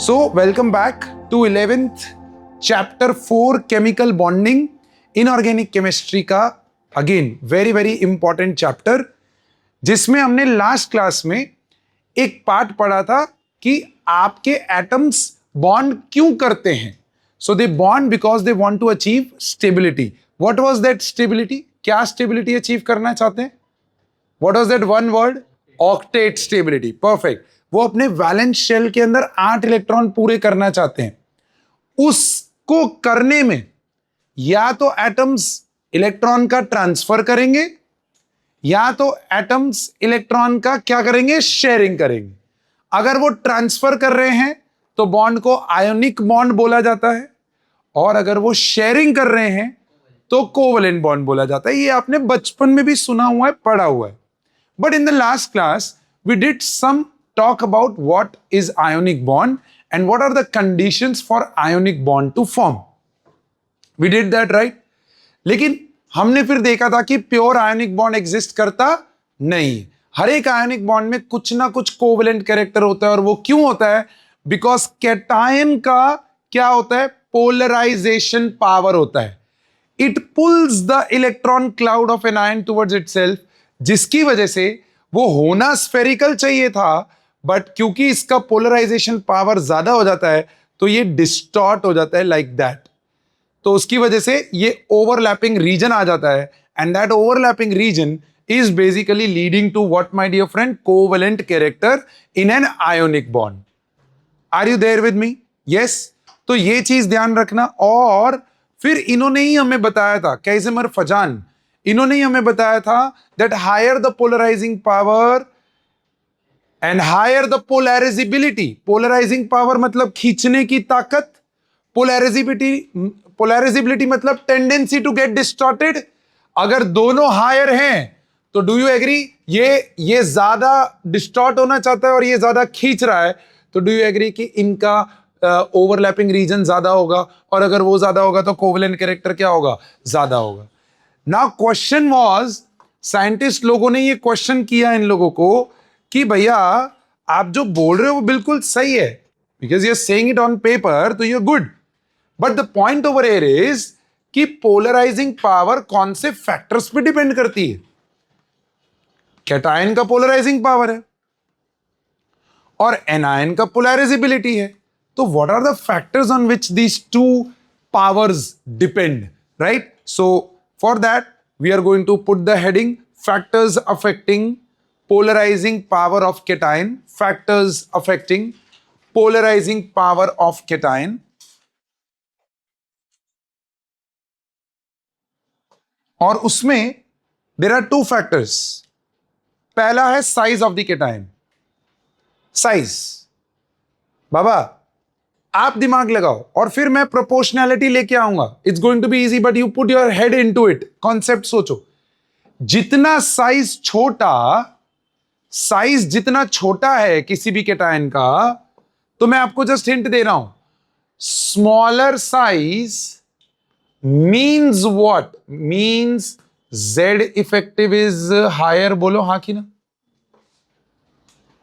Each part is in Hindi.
So, welcome back to 11th chapter 4 chemical bonding inorganic chemistry का again very important chapter, जिसमें हमने लास्ट क्लास में एक पार्ट पढ़ा था कि आपके एटम्स बॉन्ड क्यों करते हैं. So they bond because they want to achieve stability. What was that stability? क्या स्टेबिलिटी अचीव करना चाहते हैं? What was that one word? Octet stability. Perfect. वो अपने वैलेंस शेल के अंदर 8 इलेक्ट्रॉन पूरे करना चाहते हैं. उसको करने में या तो एटम्स इलेक्ट्रॉन का ट्रांसफर करेंगे या तो एटम्स इलेक्ट्रॉन का क्या करेंगे? शेयरिंग करेंगे. अगर वो ट्रांसफर कर रहे हैं तो बॉन्ड को आयोनिक बॉन्ड बोला जाता है, और अगर वो शेयरिंग कर रहे हैं तो कोवलेंट बॉन्ड बोला जाता है. ये आपने बचपन में भी सुना हुआ है, पढ़ा हुआ है. But in the last class we did some talk about what is ionic bond and what are the conditions for ionic bond to form. We did that, right? लेकिन हमने फिर देखा था कि प्योर आयोनिक बॉन्ड एग्जिस्ट करता नहीं. हर एक आयोनिक बॉन्ड में कुछ ना कुछ कोवलेंट कैरेक्टर होता है. और वो क्यों होता है? बिकॉज कैटायन का क्या होता है? पोलराइजेशन पावर होता है. It pulls the electron cloud of an ion towards itself, जिसकी वजह से वो होना स्फेरिकल चाहिए था, बट क्योंकि इसका पोलराइजेशन पावर ज्यादा हो जाता है तो ये डिस्टॉर्ट हो जाता है लाइक दैट. तो उसकी वजह से ये ओवरलैपिंग रीजन आ जाता है, and that overlapping region is basically leading to what my dear friend? Covalent character in an ionic bond. Are you there with me? Yes. तो ये चीज ध्यान रखना. और फिर इन्होंने ही हमें बताया था, कैज़िमर फजान, इन्होंने ही हमें बताया था that higher the polarizing power and higher the polarizability. Polarizing power मतलब खींचने की ताकत, पोलराइजिबिलिटी मतलब टेंडेंसी टू गेट डिस्टॉर्टेड. अगर दोनों हायर हैं तो डू यू एग्री? ये ज्यादा डिस्टॉर्ट होना चाहता है और ये ज्यादा खींच रहा है, तो डू यू एग्री कि इनका ओवरलैपिंग रीजन ज्यादा होगा, और अगर वो ज्यादा होगा तो कोवलेंट कैरेक्टर क्या होगा? ज्यादा होगा. नाउ क्वेश्चन वाज, साइंटिस्ट लोगों ने ये क्वेश्चन किया इन लोगों को कि भैया आप जो बोल रहे हो वो बिल्कुल सही है, because you are saying it on paper, तो you are good. But the point over here is कि पोलराइजिंग पावर कौन से फैक्टर्स पे डिपेंड करती है? कैटायन का पोलराइजिंग पावर है और एनायन का पोलराइजिबिलिटी है. तो what are the factors on which these two powers depend, right? So for that we are going to put the heading factors affecting polarizing power of cation. Factors affecting polarizing power of cation. और उसमें there are two factors. पहला है size of the cation. Size. बाबा आप दिमाग लगाओ और फिर मैं proportionality लेके आऊंगा. It's going to be easy, but you put your head into it. Concept सोचो. जितना साइज जितना छोटा है किसी भी कैटायन का, तो मैं आपको जस्ट हिंट दे रहा हूं. Smaller size means what? Means Z effective is higher. बोलो हाँ कि ना?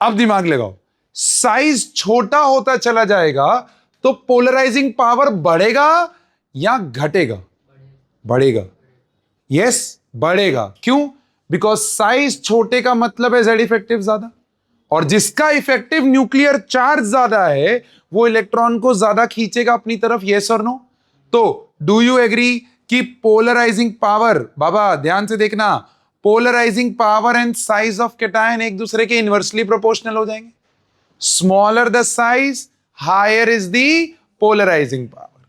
अब दिमाग लगाओ. साइज छोटा होता चला जाएगा तो पोलराइजिंग पावर बढ़ेगा या घटेगा? बढ़ेगा. यस, बढ़ेगा. क्यों? बिकॉज साइज छोटे का मतलब है जेड इफेक्टिव ज्यादा, और जिसका इफेक्टिव न्यूक्लियर चार्ज ज्यादा है वो इलेक्ट्रॉन को ज्यादा खींचेगा अपनी तरफ. यस और नो? तो डू यू एग्री कि पोलराइजिंग पावर, बाबा ध्यान से देखना, polarizing power and size of cation एक दूसरे के इनवर्सली प्रोपोर्शनल हो जाएंगे. Smaller the size, higher is the polarizing power,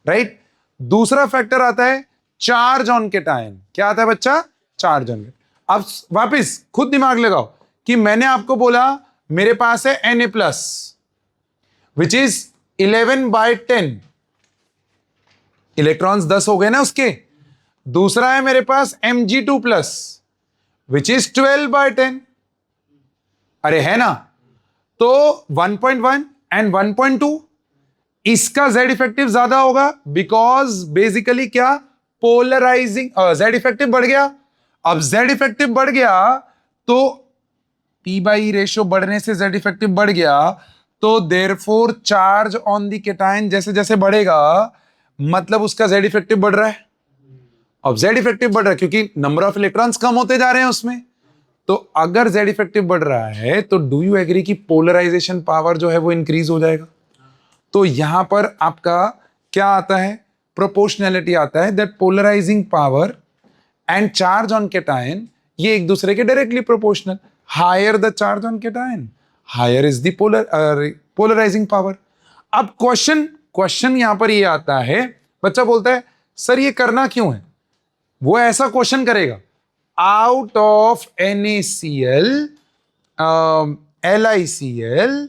right? दूसरा फैक्टर आता है चार्ज ऑन कैटायन. क्या आता है बच्चा? Charge on. अब वापिस खुद दिमाग लगाओ कि मैंने आपको बोला मेरे पास है Na plus which is 11/10. Electrons 10 हो गए ना उसके. दूसरा है मेरे पास Mg2 प्लस विच इज 12/10. अरे है ना? तो 1.1 एंड 1.2, इसका जेड इफेक्टिव ज्यादा होगा बिकॉज बेसिकली क्या? पोलराइजिंग. जेड इफेक्टिव बढ़ गया. अब जेड इफेक्टिव बढ़ गया तो P/E रेशियो बढ़ने से जेड इफेक्टिव बढ़ गया, तो therefore charge on the cation जैसे जैसे बढ़ेगा मतलब उसका जेड इफेक्टिव बढ़ रहा है। अब जेड इफेक्टिव बढ़ रहा है क्योंकि नंबर ऑफ इलेक्ट्रॉन्स कम होते जा रहे हैं उसमें। तो अगर जेड इफेक्टिव बढ़ रहा है तो डू यू एग्री कि पोलराइजेशन पावर जो है वो इंक्रीज हो जाएगा। तो यहां पर आपका क्या आता है, प्रोपोर्शनैलिटी आता है, that polarizing power and charge on cation ये एक दूसरे के directly proportional. Higher the charge on cation higher is the polarizing power. अब क्वेश्चन यहां पर ये आता है, बच्चा बोलता है सर ये करना क्यों है। वो ऐसा क्वेश्चन करेगा, out of NaCl, LiCl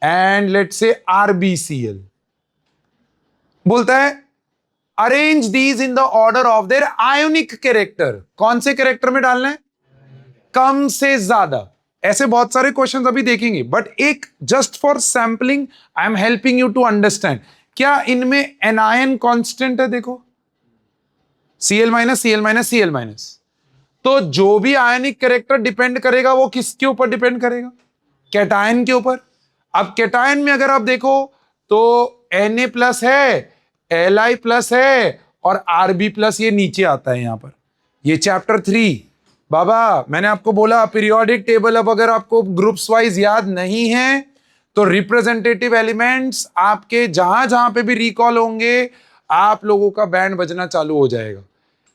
and let's say RbCl, बोलता है arrange these in the order of their ionic character. कौन से कैरेक्टर में डालना है, कम से ज्यादा। ऐसे बहुत सारे क्वेश्चंस अभी देखेंगे, बट एक just for sampling I am helping you to understand. क्या इनमें एनायन कांस्टेंट है, देखो Cl-Cl-Cl-। तो जो भी आयनिक कैरेक्टर डिपेंड करेगा वो किसके ऊपर डिपेंड करेगा, कैटायन के ऊपर। अब कैटायन में अगर आप देखो तो Na+ है, Li+ है और Rb+ ये नीचे आता है यहां पर। ये चैप्टर 3 बाबा मैंने आपको बोला पीरियोडिक टेबल। अब अगर आपको ग्रुप्स वाइज याद नहीं है तो रिप्रेजेंटेटिव एलिमेंट्स आपके जहां जहां पे भी रिकॉल होंगे आप लोगों का बैंड बजना चालू हो जाएगा।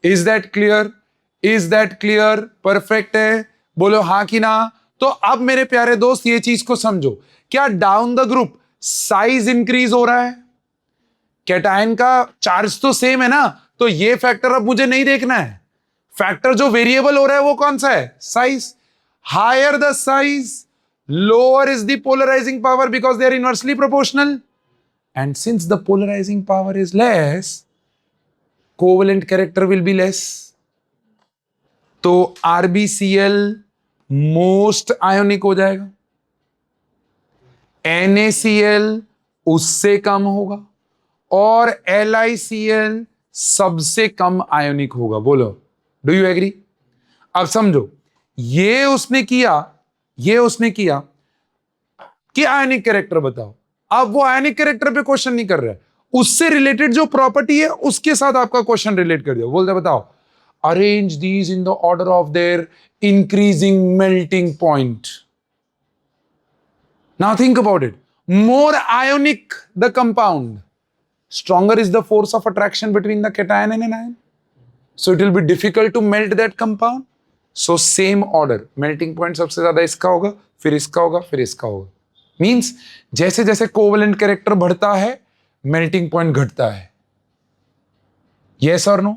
Is that clear, is that clear, perfect है, बोलो हाँ कि ना। तो अब मेरे प्यारे दोस्त ये चीज को समझो, क्या down the group size increase हो रहा है, कैटायन का चार्ज तो सेम है ना, तो ये फैक्टर अब मुझे नहीं देखना है। फैक्टर जो वेरिएबल हो रहा है वो कौन सा है, size. Higher the size lower is the polarizing power because they are inversely proportional and since the polarizing power is less covalent character will be less. तो RbCl मोस्ट आयोनिक हो जाएगा, NaCl उससे कम होगा और LiCl सबसे कम आयोनिक होगा। बोलो डू यू एग्री। अब समझो ये उसने किया कि आयनिक कैरेक्टर बताओ। अब वो आयनिक कैरेक्टर पे क्वेश्चन नहीं कर रहा है, उससे रिलेटेड जो प्रॉपर्टी है उसके साथ आपका क्वेश्चन रिलेट कर दिया। बोलते बताओ arrange these in the order of their increasing melting point. Now think about it, more ionic the compound, stronger is the force of attraction between the cation and anion, so it will be difficult to melt that compound. So same order, melting point सबसे ज्यादा इसका होगा, फिर इसका होगा, फिर इसका होगा। मीन्स जैसे जैसे कोवेलेंट कैरेक्टर बढ़ता है मेल्टिंग पॉइंट घटता है। यस और नो,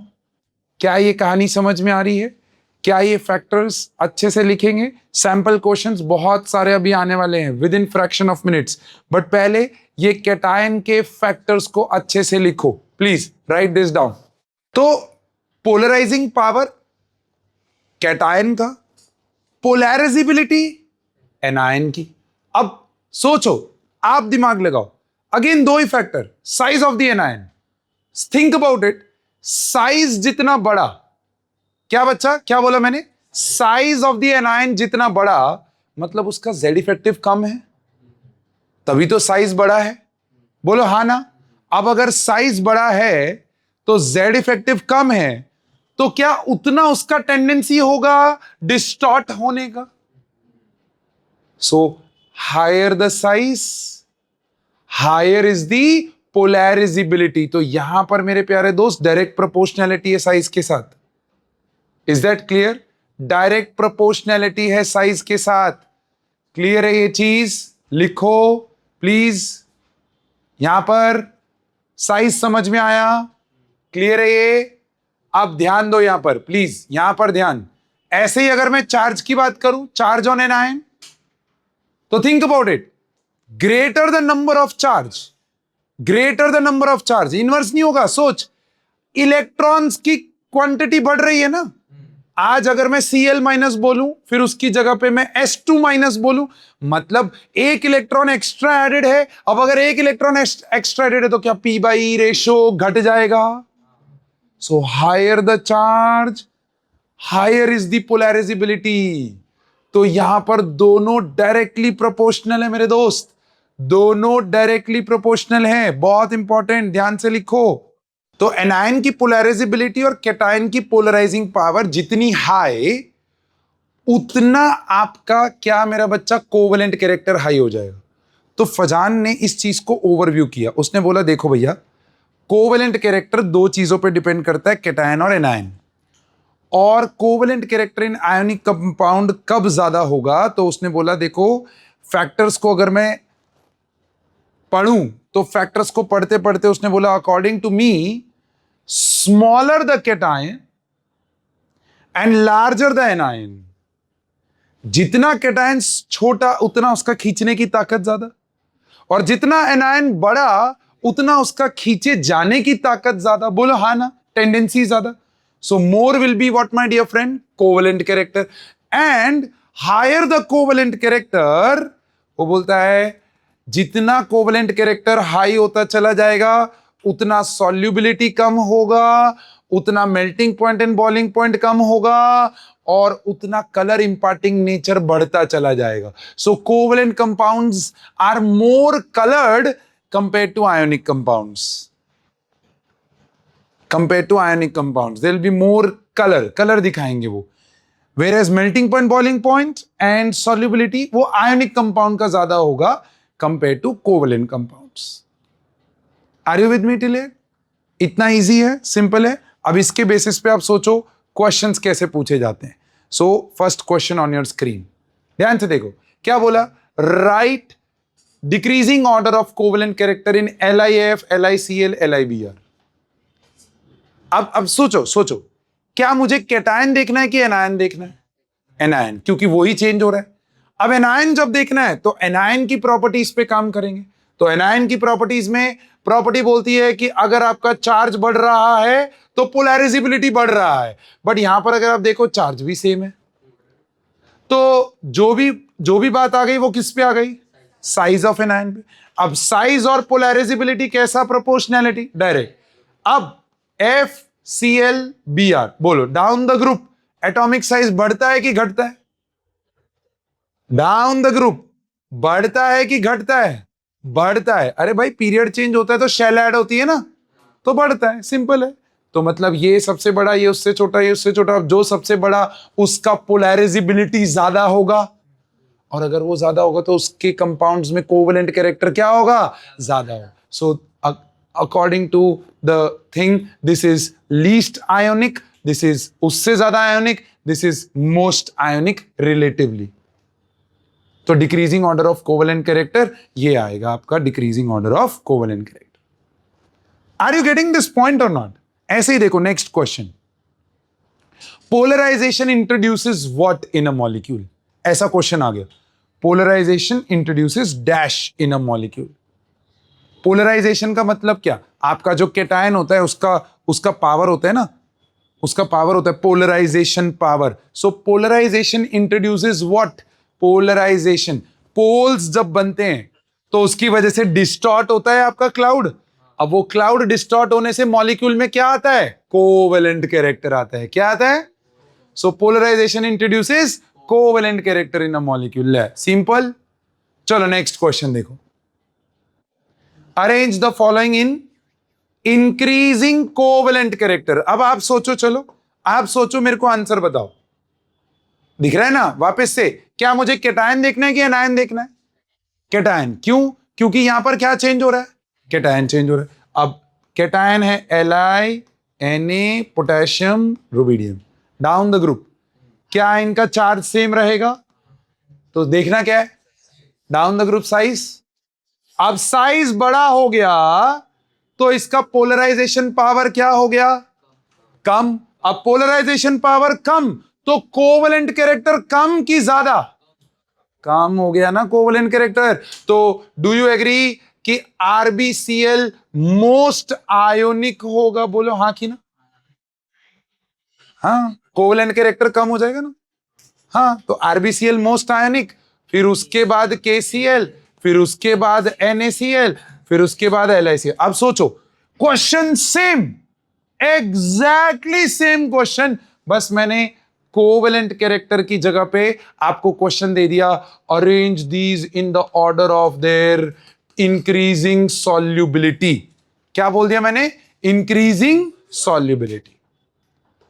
क्या ये कहानी समझ में आ रही है, क्या ये फैक्टर्स अच्छे से लिखेंगे। सैंपल क्वेश्चंस बहुत सारे अभी आने वाले हैं with in fraction of minutes, but पहले ये कैटायन के फैक्टर्स को अच्छे से लिखो प्लीज, राइट दिस डाउन। तो पोलराइजिंग पावर कैटायन का, पोलैरिजिबिलिटी एनायन की। अब सोचो, आप दिमाग लगाओ, अगेन दो ही factor, size of the anion. Think about it, size जितना बड़ा, क्या बच्चा क्या बोला मैंने, साइज ऑफ द एनायन जितना बड़ा मतलब उसका जेड इफेक्टिव कम है, तभी तो साइज बड़ा है। बोलो हाँ ना। अब अगर साइज बड़ा है तो जेड इफेक्टिव कम है, तो क्या उतना उसका टेंडेंसी होगा डिस्टॉर्ट होने का। So higher the size higher is the polarisability. तो यहां पर मेरे प्यारे दोस्त डायरेक्ट प्रोपोर्शनैलिटी है साइज के साथ। Is that clear, direct proportionality है साइज के साथ। क्लियर है ये चीज, लिखो प्लीज। यहां पर साइज समझ में आया, क्लियर है ये। अब ध्यान दो यहां पर प्लीज, यहां पर ध्यान। ऐसे ही अगर मैं चार्ज की बात करूं, चार्ज ऑन एन आयन, तो think about it, greater the number of charge, greater the number of charge, inverse नहीं होगा। सोच, इलेक्ट्रॉन्स की क्वांटिटी बढ़ रही है ना। आज अगर मैं Cl- बोलूं फिर उसकी जगह पे मैं S2- बोलूं, मतलब एक इलेक्ट्रॉन एक्स्ट्रा एडेड है। अब अगर एक इलेक्ट्रॉन एक्स्ट्रा एडेड है तो क्या P/E रेशो घट जाएगा। So higher the charge higher is the polarisability. तो यहां पर दोनों डायरेक्टली प्रोपोर्शनल है मेरे दोस्त, दोनों डायरेक्टली प्रोपोर्शनल है, बहुत इंपॉर्टेंट, ध्यान से लिखो। तो एनायन की पोलराइजेबिलिटी और कैटायन की पोलराइजिंग पावर जितनी हाई, उतना आपका क्या मेरा बच्चा कोवेलेंट कैरेक्टर हाई हो जाएगा। तो फजान ने इस चीज को ओवरव्यू किया, उसने बोला देखो भैया, कोवेलेंट कैरेक्टर दो चीजों पे डिपेंड करता है, कैटायन और एनायन। और कोवेलेंट कैरेक्टर इन आयोनिक कंपाउंड कब ज्यादा होगा, तो उसने बोला देखो, फैक्टर्स को अगर मैं पढ़ूं तो फैक्टर्स को पढ़ते पढ़ते उसने बोला according to me, smaller the cation and larger the anion. जितना कैटायन छोटा उतना उसका खींचने की ताकत ज्यादा, और जितना एनायन बड़ा उतना उसका खींचे जाने की ताकत ज्यादा। बोलो हाँ ना, टेंडेंसी ज्यादा। So more will be what my dear friend, covalent character. And higher the covalent character, वो बोलता है जितना कोवेलेंट कैरेक्टर हाई होता चला जाएगा उतना सॉल्युबिलिटी कम होगा, उतना melting point and boiling point कम होगा, और उतना कलर इंपार्टिंग नेचर बढ़ता चला जाएगा। So covalent compounds are more coloured compare to ionic compounds. Compare to ionic compounds there will be more colour दिखाएंगे वो। Whereas melting point, boiling point and solubility वो ionic compound का ज्यादा होगा compared to covalent compounds. Are you with me till here? इतना easy है, simple है। अब इसके बेसिस पे आप सोचो क्वेश्चंस कैसे पूछे जाते हैं। So first question on your screen, ध्यान से देखो क्या बोला, write decreasing order of covalent character in LiAF, LiCl, LiBr। अब सोचो क्या मुझे कैटायन देखना है कि एनायन देखना है? एनायन, क्योंकि वो ही चेंज हो रहा है। अब एनायन जब देखना है तो एनायन की प्रॉपर्टीज पे काम करेंगे। तो एनायन की प्रॉपर्टीज में प्रॉपर्टी बोलती है कि अगर आपका चार्ज बढ़ रहा है तो पोलराइजेबिलिटी बढ़ रहा है, बट यहां पर अगर आप देखो चार्ज भी सेम है। तो जो भी बात आ गई वो किस पे आ गई, साइज ऑफ एनायन पे। अब साइज और पोलराइजेबिलिटी कैसा, प्रोपोर्शनैलिटी, डायरेक्ट। अब FCl-Br, बोलो down the group atomic size बढ़ता है कि घटता है? डाउन द ग्रुप बढ़ता है कि घटता है? बढ़ता है। अरे भाई पीरियड चेंज होता है तो शेल ऐड होती है ना, तो बढ़ता है, सिंपल है। तो मतलब ये सबसे बड़ा, ये उससे छोटा, ये उससे छोटा, जो सबसे बड़ा उसका पोलराइजेबिलिटी ज्यादा होगा, और अगर वो ज्यादा होगा तो उसके कंपाउंड्स में कोवेलेंट कैरेक्टर क्या होगा, ज्यादा होगा। सो according to the thing, this is least ionic, this is उससे ज्यादा ionic, this is most ionic relatively। तो decreasing order of covalent character ये आएगा आपका, decreasing order of covalent character. Are you getting this point और नॉट? ऐसे ही देखो next question, polarization introduces what in a molecule. ऐसा क्वेश्चन आ गया, polarization introduces dash in a molecule. Polarization का मतलब क्या, आपका जो कैटायन होता है उसका पावर होता है ना, उसका पावर होता है polarization power. So polarisation introduces what, polarization. Poles जब बनते हैं तो उसकी वजह से डिस्टॉर्ट होता है आपका क्लाउड। अब वो क्लाउड डिस्टॉर्ट होने से मॉलिक्यूल में क्या आता है, कोवेलेंट कैरेक्टर आता है। क्या आता है? So polarisation introduces covalent character in a molecule. Simple. चलो नेक्स्ट क्वेश्चन देखो, arrange the following in increasing covalent character. अब आप सोचो, चलो आप सोचो, मेरे को आंसर बताओ। दिख रहा है ना वापस से, क्या मुझे कैटायन देखना है कि एनायन देखना है? कैटायन। क्यों? क्योंकि यहां पर क्या चेंज हो रहा है, कैटायन चेंज हो रहा है। अब कैटायन है Li, Na, potassium, rubidium, down the group, क्या इनका चार्ज सेम रहेगा? तो देखना क्या है, डाउन द ग्रुप साइज। अब साइज बड़ा हो गया तो इसका पोलराइजेशन पावर क्या हो गया, कम। अब पोलराइजेशन पावर कम तो कोवेलेंट कैरेक्टर कम की ज्यादा, कम हो गया ना कोवेलेंट कैरेक्टर। तो डू यू एग्री कि RbCl मोस्ट आयोनिक होगा? बोलो हाँ कि ना? हाँ, कोवेलेंट कैरेक्टर कम हो जाएगा ना। हाँ, तो RbCl मोस्ट आयोनिक, फिर उसके बाद KCl, फिर उसके बाद NaCl, फिर उसके बाद LiCl। अब सोचो question same, exactly same question, बस मैंने कोवेलेंट कैरेक्टर की जगह पे आपको क्वेश्चन दे दिया, arrange these in the order of their increasing solubility. क्या बोल दिया मैंने? Increasing solubility.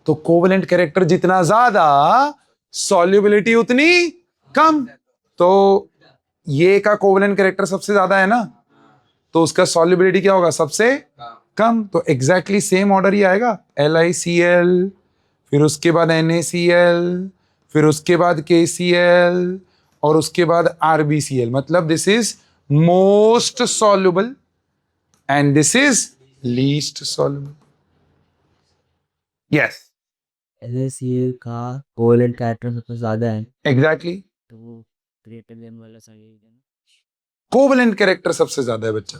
तो कोवेलेंट कैरेक्टर जितना ज्यादा, सॉल्युबिलिटी उतनी कम। तो ये का कोवेलेंट कैरेक्टर सबसे ज्यादा है ना, तो उसका सॉल्युबिलिटी क्या होगा? सबसे कम। तो एग्जैक्टली सेम ऑर्डर ही आएगा, LiCl, फिर उसके बाद NaCl, फिर उसके बाद KCl, और उसके बाद RbCl। मतलब this is most soluble and this is least soluble. Yes, LaCl का कोवेलेंट कैरेक्टर सबसे ज्यादा है, एग्जैक्टली। तो वो क्रिएटिनियम वाला सही है ना? कोवेलेंट कैरेक्टर सबसे ज्यादा है बच्चा।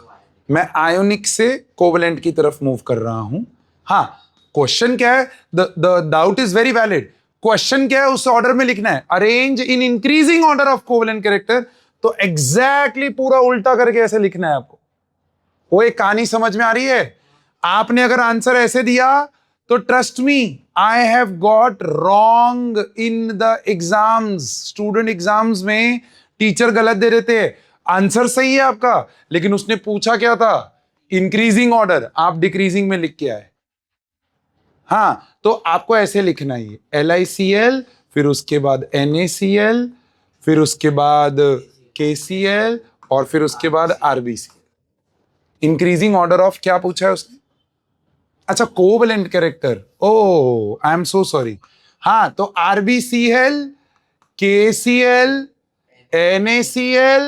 मैं आयोनिक से कोवेलेंट की तरफ मूव कर रहा हूं। हाँ, क्वेश्चन क्या है? The doubt is very valid. Question क्या है? उस ऑर्डर में लिखना है, arrange in increasing order of covalent character. तो एग्जैक्टली पूरा उल्टा करके ऐसे लिखना है आपको। वो एक कहानी समझ में आ रही है? आपने अगर आंसर ऐसे दिया तो trust me, I have got wrong in the exams. Student exams में टीचर गलत दे देते हैं, आंसर सही है आपका, लेकिन उसने पूछा क्या था? इंक्रीजिंग ऑर्डर, आप डिक्रीजिंग में लिख के आए। हाँ, तो आपको ऐसे लिखना ही है, LiCl, फिर उसके बाद NaCl, फिर उसके बाद KCl, और फिर उसके बाद RbCl। इंक्रीजिंग ऑर्डर ऑफ क्या पूछा है उसने? अच्छा, covalent character. Oh, I am so sorry. हाँ, तो RbCl, KCl, NaCl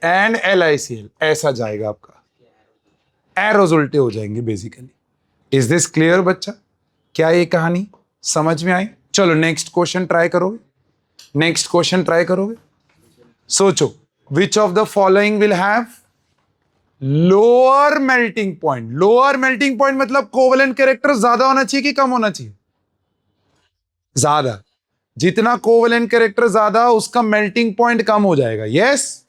and LiCl, ऐसा जाएगा आपका। एरोज उल्टे हो जाएंगे बेसिकली। इज दिस क्लियर बच्चा? क्या ये कहानी समझ में आई? चलो नेक्स्ट क्वेश्चन ट्राई करोगे? नेक्स्ट क्वेश्चन ट्राई करोगे? सोचो, विच of the following will have lower melting point? Lower melting point मतलब कोवेलेंट कैरेक्टर ज्यादा होना चाहिए कि कम होना चाहिए? ज्यादा। जितना कोवेलेंट कैरेक्टर ज्यादा, उसका मेल्टिंग पॉइंट कम हो जाएगा। यस,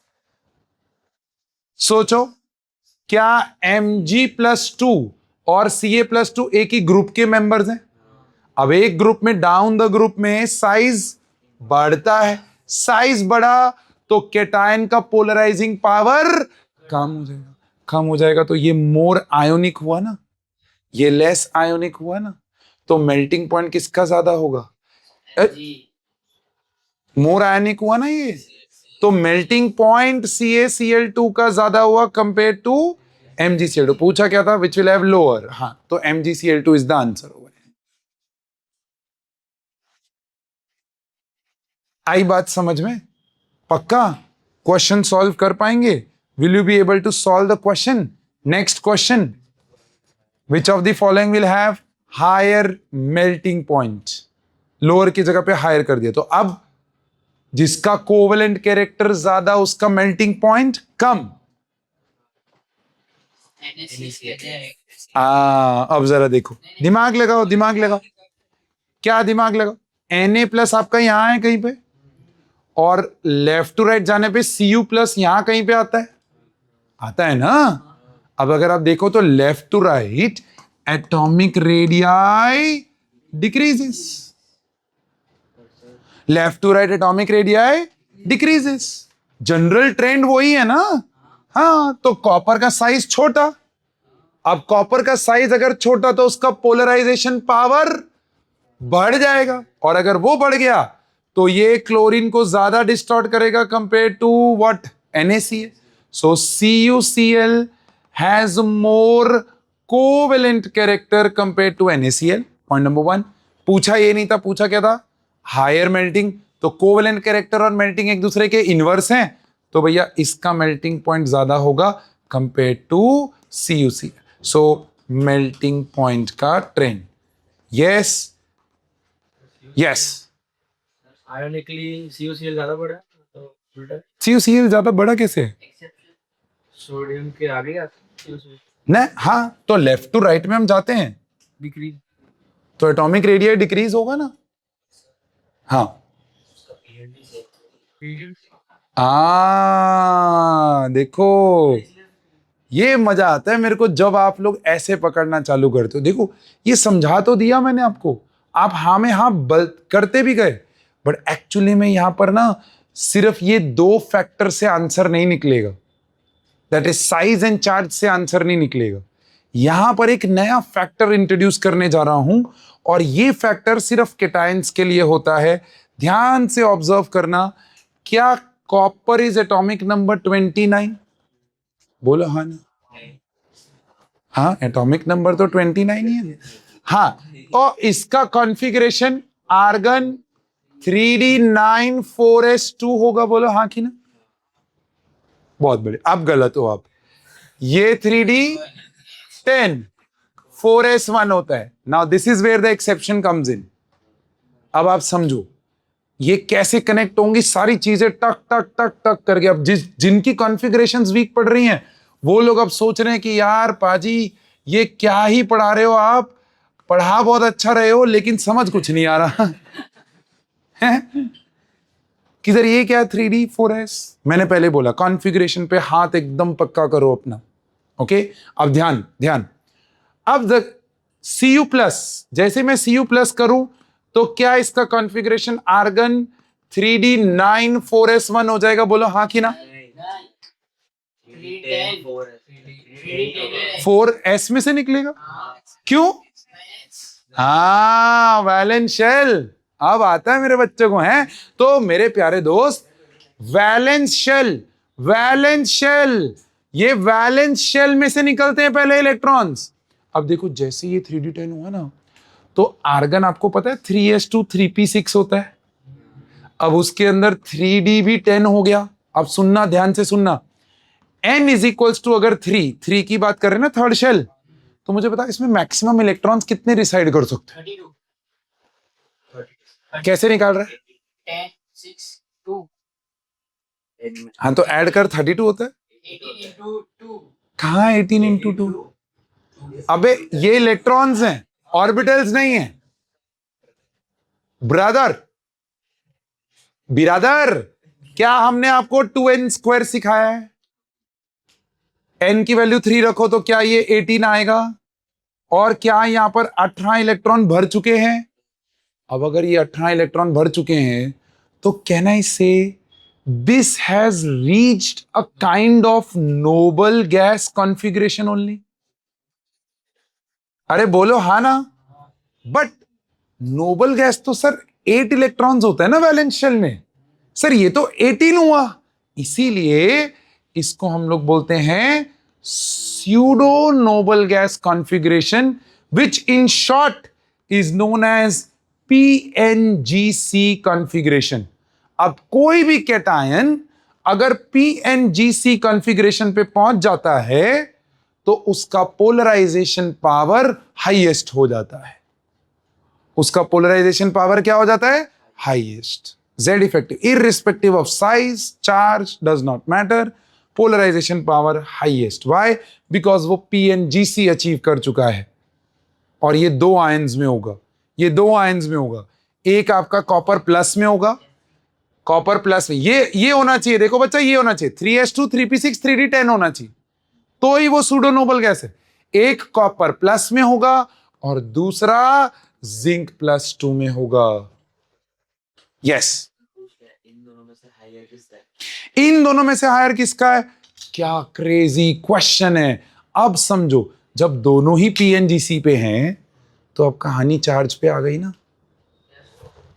सोचो, क्या Mg+2 और Ca+2 एक ही ग्रुप के मेंबर्स हैं? अब एक ग्रुप में, डाउन द ग्रुप में साइज बढ़ता है, साइज बढ़ा तो केटायन का पोलराइजिंग पावर कम हो जाएगा। कम हो जाएगा तो ये मोर आयोनिक हुआ ना, ये लेस आयोनिक हुआ ना, तो मेल्टिंग पॉइंट किसका ज्यादा होगा? मोर आयोनिक हुआ ना ये, तो मेल्टिंग पॉइंट CaCl2 का ज्यादा हुआ कंपेयर टू MgCl2। पूछा क्या था? Which will have lower. हाँ, तो MgCl2 इज द आंसर। आई बात समझ में? पक्का क्वेश्चन सॉल्व कर पाएंगे? Will you be able to solve the question? Next question, which of the following will have higher melting point? Lower की जगह पे हायर कर दिया, तो अब जिसका कोवेलेंट कैरेक्टर ज्यादा, उसका मेल्टिंग पॉइंट कम। अब जरा देखो, दिमाग लगाओ, दिमाग लगाओ। क्या दिमाग लगाओ? Na+ आपका यहां है कहीं पे, और लेफ्ट टू राइट जाने पे Cu+ यहां कहीं पे आता है, आता है ना? अब अगर आप देखो तो left to right atomic radii decreases, left to right atomic radii decreases. General trend वही है ना? हाँ, तो कॉपर का साइज छोटा। अब कॉपर का साइज अगर छोटा तो उसका पोलराइजेशन पावर बढ़ जाएगा, और अगर वो बढ़ गया तो ये क्लोरीन को ज्यादा डिस्टॉर्ट करेगा compare to what? NaCl। So CuCl has more covalent character compare to NaCl। Point number 1। पूछा ये नहीं था, पूछा क्या था? Higher melting. तो कोवेलेंट कैरेक्टर और मेल्टिंग एक दूसरे के इनवर्स हैं, तो भैया इसका मेल्टिंग पॉइंट ज्यादा होगा compare to CuCl। So melting point का trend. Yes, yes, ionically CuCl ज्यादा बड़ा है, तो उल्टा CuCl ज्यादा बड़ा कैसे है? सोडियम के आगे आता है न, हाँ, तो लेफ्ट टू राइट में हम जाते हैं डिक्रीज। तो एटॉमिक रेडियस डिक्रीज होगा ना? हाँ, देखो, ये मजा आता है मेरे को जब आप लोग ऐसे पकड़ना चालू करते हो। देखो, ये समझा तो दिया मैंने आपको, आप हाँ में हाँ करते भी गए, बट एक्चुअली में यहां पर ना सिर्फ ये दो फैक्टर से आंसर नहीं निकलेगा, that is size and charge से आंसर नहीं निकलेगा। यहां पर एक नया फैक्टर इंट्रोड्यूस करने जा रहा हूं, और ये फैक्टर सिर्फ केटायंस के लिए होता है। ध्यान से ऑब्जर्व करना, क्या कॉपर इज एटॉमिक नंबर 29? बोलो हाँ ना, हाँ एटॉमिक नंबर तो 29 ही है। हाँ, और इसका कॉन्फ़िगरेशन आर्गन 3D9 4s2 होगा, बोलो हाँ कि ना? बहुत बढ़िया, अब गलत हो आप। ये 3D10 4s1 होता है। Now this is where the exception comes in. अब आप समझो ये कैसे कनेक्ट होंगी सारी चीजें, टक टक टक टक करके। अब जिनकी कॉन्फ़िगरेशंस वीक पड़ रही हैं वो लोग अब सोच रहे हैं कि यार पाजी ये क्या ही पढ़ा रहे हो आप, पढ़ा बहुत अच्छा रहे हो लेकिन समझ कुछ नहीं आ रहा है किधर ये क्या 3D4s। मैंने पहले बोला कॉन्फ़िगरेशन पे हाथ एकदम पक्का करो अपना। ओके, अब ध्यान ध्यान। अब Cu प्लस, जैसे मैं Cu प्लस करूं तो क्या इसका कॉन्फ़िगरेशन आर्गन 3D9 4s1 हो जाएगा, बोलो हाँ कि ना? 4s में से निकलेगा, क्यों? हाँ वैलेंस शेल, अब आता है मेरे बच्चों को, है तो मेरे प्यारे दोस्त, वैलेंस शेल, वैलेंस शेल, ये वैलेंस शेल में से निकलते हैं पहले इलेक्ट्रॉन्स। अब देखो जैसे ये 3D10 हुआ ना, तो आर्गन आपको पता है 3s2 3p6 होता है। अब उसके अंदर 3D भी 10 हो गया। अब सुनना, ध्यान से सुनना, n इज इक्वल्स टू अगर 3 की बात कर रहे हैं ना थर्ड शेल, तो मुझे बता इसमें मैक्सिमम इलेक्ट्रॉन्स कितने रिसाइड कर सकते हैं? 32। कैसे निकाल रहे हैं? 10 6 2। हाँ तो ऐड कर 32 होता है। 18 into 2। कहाँ 18 इंटू 2? अबे ये इलेक्ट्रॉन्स हैं, ऑर्बिटल्स नहीं है ब्रदर। बिरादर, क्या हमने आपको 2n² सिखाया है? n की वैल्यू 3 रखो तो क्या ये 18 आएगा? और क्या यहां पर 18 इलेक्ट्रॉन भर चुके हैं? अब अगर ये 18 इलेक्ट्रॉन भर चुके हैं तो कैन आई से this has reached a kind of noble gas configuration only? अरे बोलो हाँ ना। बट नोबल गैस तो सर 8 इलेक्ट्रॉन्स होते हैं ना वैलेंस शेल में, सर ये तो 18 हुआ, इसीलिए इसको हम लोग बोलते हैं pseudo noble gas configuration, which in short is known as PNGC configuration. अब कोई भी कैटायन अगर PNGC कॉन्फ़िगरेशन पे पहुंच जाता है तो उसका पोलराइजेशन पावर हाईएस्ट हो जाता है। उसका पोलराइजेशन पावर क्या हो जाता है? Highest. Z effective, irrespective of size, charge does not matter, polarisation power highest. Why? Because वो PNGC अचीव कर चुका है, और ये दो आयंस में होगा, ये दो आयंस में होगा। एक आपका कॉपर प्लस में होगा, कॉपर प्लस में ये होना चाहिए, देखो बच्चा ये होना चाहिए 3s2 3p6 3d10 होना चाहिए, तो ही वो सूडो नोबल गैस है। एक कॉपर प्लस में होगा और दूसरा जिंक +2 में होगा। यस, इन दोनों में से हायर किसका है? क्या क्रेजी क्वेश्चन है। अब समझो, जब दोनों ही PNGC पे हैं तो अब कहानी चार्ज पे आ गई ना।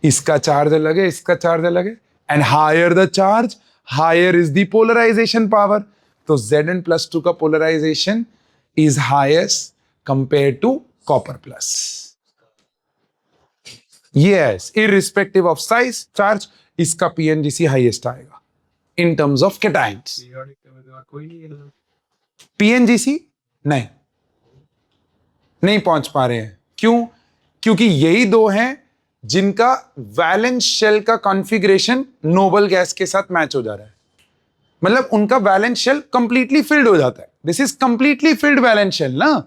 इसका चार्ज अलग है, इसका चार्ज अलग है, and higher the charge higher is the polarisation power. तो Zn+2 का polarisation is highest compare to copper plus. Yes, irrespective of size charge, इसका PNGC हाईएस्ट आएगा इन टर्म्स ऑफ कैटायंस। कोई नहीं है PNGC नहीं पहुंच पा रहे हैं, क्यों? क्योंकि यही दो हैं जिनका वैलेंस शेल का कॉन्फ़िगरेशन नोबल गैस के साथ मैच हो जा रहा है, मतलब उनका वैलेंस शेल कंप्लीटली फिल्ड हो जाता है। This is completely filled valence shell ना।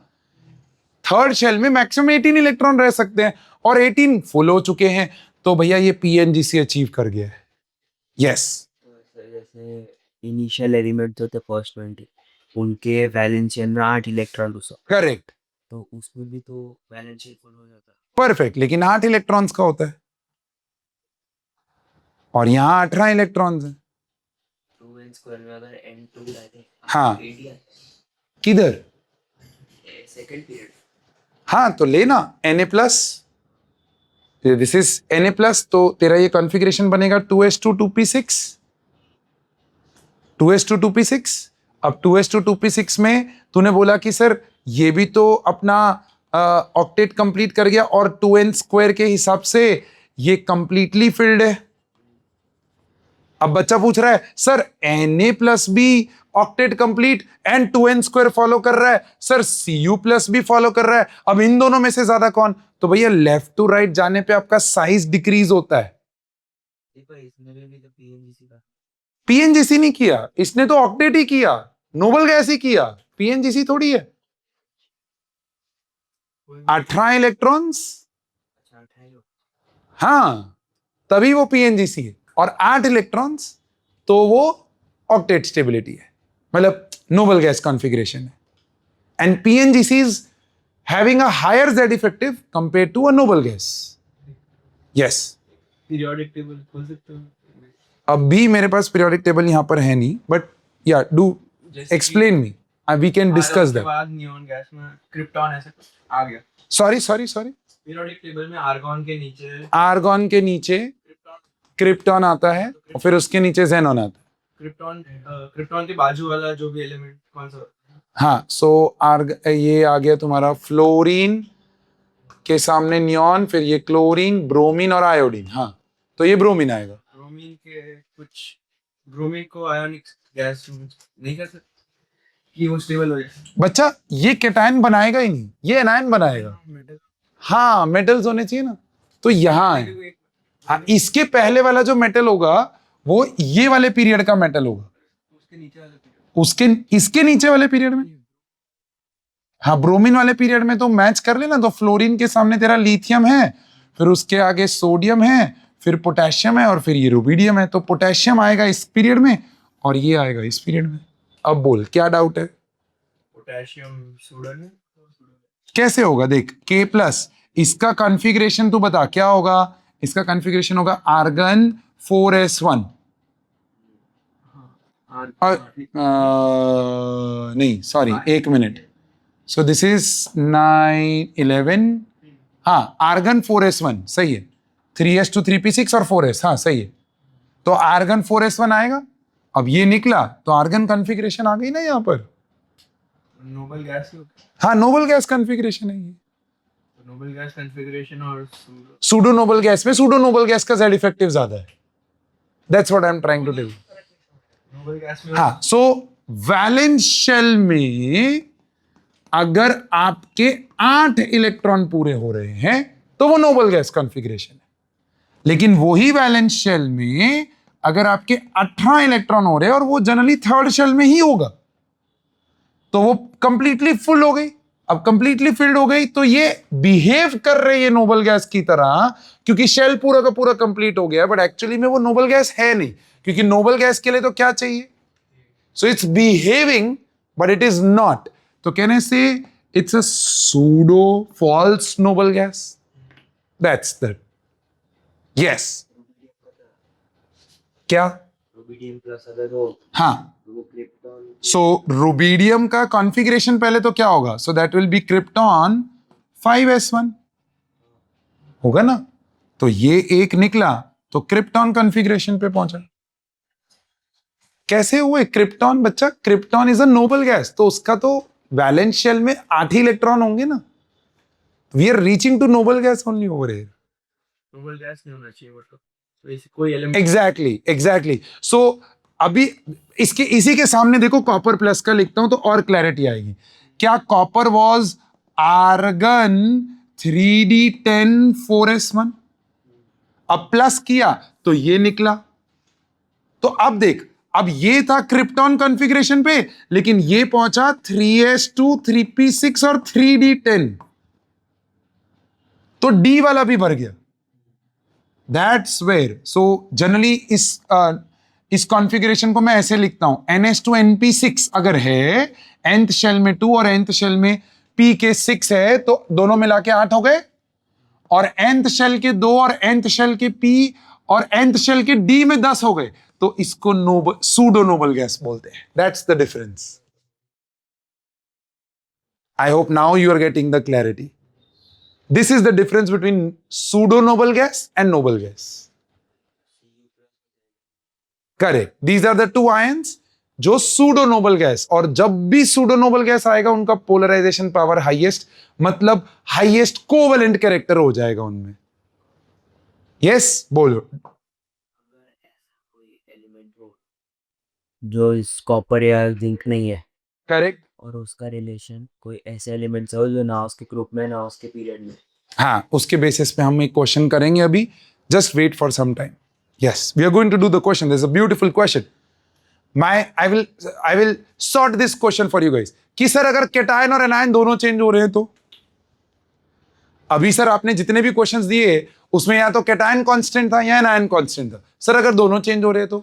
थर्ड शेल में मैक्सिमम 18 इलेक्ट्रॉन रह सकते हैं और 18 फुल हो चुके हैं, तो भैया ये PNGC अचीव कर गया है। यस, जैसे इनिशियल एलिमेंट जो थे फर्स्ट 20, उनके वैलेंस शेल में 8 इलेक्ट्रॉन घुसा, करेक्ट। तो उसमें भी तो बैलेंस शेल फुल हो जाता है। परफेक्ट, लेकिन 8 इलेक्ट्रॉन्स का होता है और यहाँ 18 इलेक्ट्रॉन्स हैं। 2n स्क्वायर में अगर n2 डालें हाँ। 80 है किधर? Second period. हाँ तो लेना Na plus, this is Na plus, तो तेरा ये कॉन्फ़िगरेशन बनेगा 2s2 2p6, 2s2 2p6। अब 2s2 2p6 में तूने बोला कि सर ये भी तो अपना ऑक्टेट कंप्लीट कर गया और 2n स्क्वायर के हिसाब से ये कंप्लीटली फिल्ड है। अब बच्चा पूछ रहा है सर Na प्लस भी octet complete and 2n square follow कर रहा है, सर Cu प्लस भी फॉलो कर रहा है, अब इन दोनों में से ज्यादा कौन? तो भैया लेफ्ट टू राइट जाने पे आपका साइज डिक्रीज होता है। देखो इसमें भी तो पीएनजीसी का पीएनजीसी नहीं किया इसने, तो ऑक्टेट ही किया, नोबल गैस ही किया, पीएनजीसी थोड़ी है। 18 इलेक्ट्रॉन्स, अच्छा है जो हाँ तभी वो पीएनजीसी है, और 8 इलेक्ट्रॉन्स तो वो ऑक्टेट स्टेबिलिटी है, मतलब नोबल गैस कॉन्फ़िगरेशन है। And PNGC is having a higher Z effective compare to a noble gas. Yes, periodic table खोल सकते हो। अब भी मेरे पास पीरियोडिक टेबल यहां पर है नहीं, बट या डू जैसे explain me, we can discuss उसके दैट। बाद नियॉन गैस में क्रिप्टॉन ऐसे कुछ आ गया। सॉरी पीरियोडिक टेबल में आर्गॉन के नीचे आर्गॉन के नीचे क्रिप्टॉन क्रिप्टॉन आता है और फिर उसके नीचे जेनॉन आता है। क्रिप्टॉन के बाजू वाला जो भी एलिमेंट कौन सा होता है? हाँ, सो ये आ गया तुम्हारा फ्लोरीन के सामने नियॉन, फिर ये क्लोरीन, ब्रोमीन और आयोडीन। हाँ तो ये ब्रोमीन आएगा। ब्रोमीन के कुछ ब्रोमीन को आयोनिक गैस नहीं कर सकते कि वो स्टेबल हो जाए। बच्चा ये केटायन बनाएगा ही नहीं, ये एनायन बनाएगा। मेटल हाँ मेटल्स होने चाहिए ना, तो यहाँ है। हाँ इसके पहले वाला जो मेटल होगा वो ये वाले पीरियड का मेटल होगा, उसके नीचे वाला उसके इसके नीचे वाले पीरियड में। हाँ ब्रोमीन वाले पीरियड में तो मैच कर लेना, तो फ्लोरीन के सामने तेरा लिथियम है, फिर उसके आगे सोडियम है, फिर पोटेशियम है और फिर ये रुबिडियम है। तो पोटेशियम आएगा इस पीरियड में और ये आएगा इस पीरियड में। अब बोल क्या डाउट है? पोटेशियम सोडन है। कैसे होगा? देख K प्लस, इसका कॉन्फ़िगरेशन तू बता क्या होगा? इसका कॉन्फ़िगरेशन होगा आर्गन 4s1 और नहीं सॉरी एक मिनट, सो दिस इज 9 11, हाँ आर्गन 4s1 सही है, 3s2 3p6 और 4s, हाँ सही है। तो आर्गन 4s1 आएगा। अब ये निकला तो आर्गन कॉन्फ़िगरेशन आ गई ना यहाँ पर। नोबल गैस हाँ नोबल गैस कॉन्फ़िगरेशन है ये। नोबल गैस कॉन्फ़िगरेशन और सूडो नोबल गैस में सूडो नोबल गैस का जेड इफेक्टिव ज्यादा है। That's what I am trying to tell. Noble gas में हाँ सो वैलेंस शेल में अगर आपके 8 इलेक्ट्रॉन पूरे हो रहे हैं तो वो नोबल गैस कॉन्फ़िगरेशन है, लेकिन वही वैलेंस शेल में अगर आपके 18 इलेक्ट्रॉन हो रहे हैं और वो जनरली थर्ड शेल में ही होगा तो वो कंप्लीटली फुल हो गई। अब कंप्लीटली फिल्ड हो गई तो ये बिहेव कर रही है नोबल गैस की तरह, क्योंकि शेल पूरा का पूरा कंप्लीट हो गया, बट एक्चुअली में वो नोबल गैस है नहीं, क्योंकि नोबल गैस के लिए तो क्या चाहिए? So it's behaving but it is not. तो कहने से it's a pseudo false noble gas. That's that. Yes क्या? रुबिडियम प्लस अगर हो हाँ वो क्रिप्टॉन सो रुबिडियम का कॉन्फ़िगरेशन पहले तो क्या होगा? So that will be krypton 5s1 होगा ना। तो ये एक निकला तो क्रिप्टॉन कॉन्फ़िगरेशन पे पहुंचा। कैसे हुए क्रिप्टॉन? बच्चा krypton is a noble gas, तो उसका तो वैलेंस शेल में 8 ही इलेक्ट्रॉन होंगे ना। We are reaching to noble gas only over here. Noble gas नहीं होना चाहिए वो तो ऐसे कोई एलिमेंट एग्जैक्टली सो अभी इसके इसी के सामने देखो कॉपर प्लस का लिखता हूं तो और क्लैरिटी आएगी। क्या copper was argon 3d10 4s1? अब प्लस किया तो ये निकला। तो अब देख, अब ये था क्रिप्टॉन कॉन्फ़िगरेशन पे, लेकिन ये पहुंचा 3s2 3p6 और 3d10, तो d वाला भी भर गया। दैट्स वेयर सो जनरली इस कॉन्फ़िगरेशन को मैं ऐसे लिखता हूं, ns2 np6 अगर है nth शेल में 2 और nth शेल में पी के 6 है तो दोनों मिला के 8 हो गए, और nth शेल के 2 और nth शेल के पी और nth शेल के डी में 10 हो गए, तो इसको नोबल सूडो नोबल गैस बोलते हैं. That's the difference. I hope now you are getting the clarity. This is the difference between pseudo noble gas and noble gas. Correct. These are the two ions जो pseudo noble gas, और जब भी pseudo noble gas आएगा उनका पोलराइजेशन पावर हाईएस्ट, मतलब हाईएस्ट कोवेलेंट कैरेक्टर हो जाएगा उनमें. यस बोलो. कोई एलिमेंट हो जो इस कॉपर या जिंक नहीं है, करेक्ट. और उसका रिलेशन कोई ऐसे एलिमेंट से हो जो ना उसके ग्रुप में ना उसके पीरियड में. हाँ, उसके बेसिस पे हम एक क्वेश्चन करेंगे अभी. Just wait for some time. Yes, we are going to do the question. This is a beautiful question. I will sort this question for you guys. कि सर अगर केटायन और एनायन दोनों चेंज हो रहे हैं तो, अभी सर आपने जितने भी क्वेश्चंस दिए उसमें या तो केटायन कांस्टेंट था या एनायन कांस्टेंट था. सर अगर दोनों चेंज हो रहे हैं तो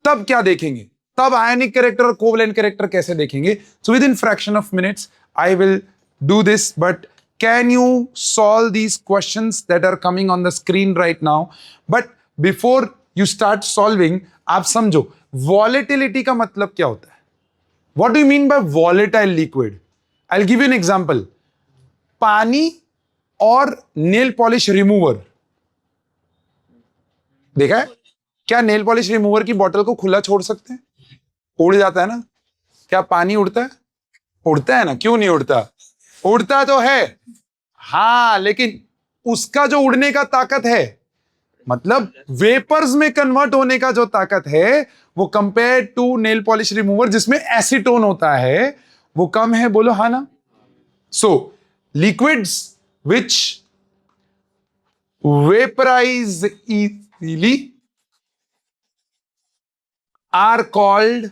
तब क्या देखेंगे? तब आयनिक कैरेक्टर और कोवेलेंट कैरेक्टर कैसे देखेंगे? So with in fraction of minutes I will do this, but can you solve these questions that are coming on the screen right now? But before you start solving, आप समझो volatility का मतलब क्या होता है. What do you mean by volatile liquid? I'll give you an example. पानी और नेल पॉलिश रिमूवर देखा है? क्या नेल पॉलिश रिमूवर की बोतल को खुला छोड़ सकते हैं? उड़ जाता है ना. क्या पानी उड़ता है? उड़ता है ना. क्यों नहीं उड़ता? उड़ता तो है, हाँ, लेकिन उसका जो उड़ने का ताकत है, मतलब वेपर्स में कन्वर्ट होने का जो ताकत है, वो compare to nail polish remover जिसमें एसीटोन होता है, वो कम है. बोलो हाँ ना. So liquids which vaporise easily are called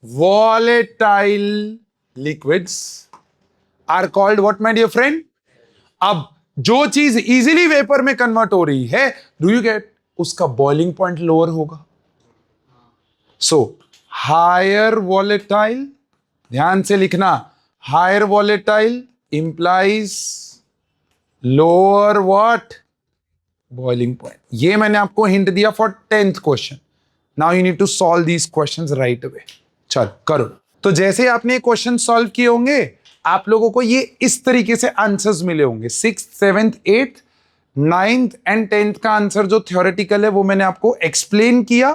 volatile liquids. Are called what, my dear friend? अब जो चीज इजीली वेपर में कन्वर्ट हो रही है, डू यू गेट, उसका बॉइलिंग पॉइंट लोअर होगा. सो हायर वॉलेटाइल, ध्यान से लिखना, higher volatile implies lower what, boiling point. ये मैंने आपको हिंट दिया for 10th question. Now you need to solve these questions right away. चल करो. तो जैसे आपने क्वेश्चन सॉल्व किए होंगे, आप लोगों को ये इस तरीके से आंसर्स मिले होंगे. 6th, 7th, 8th, 9th and 10th का आंसर जो थ्योरेटिकल है वो मैंने आपको एक्सप्लेन किया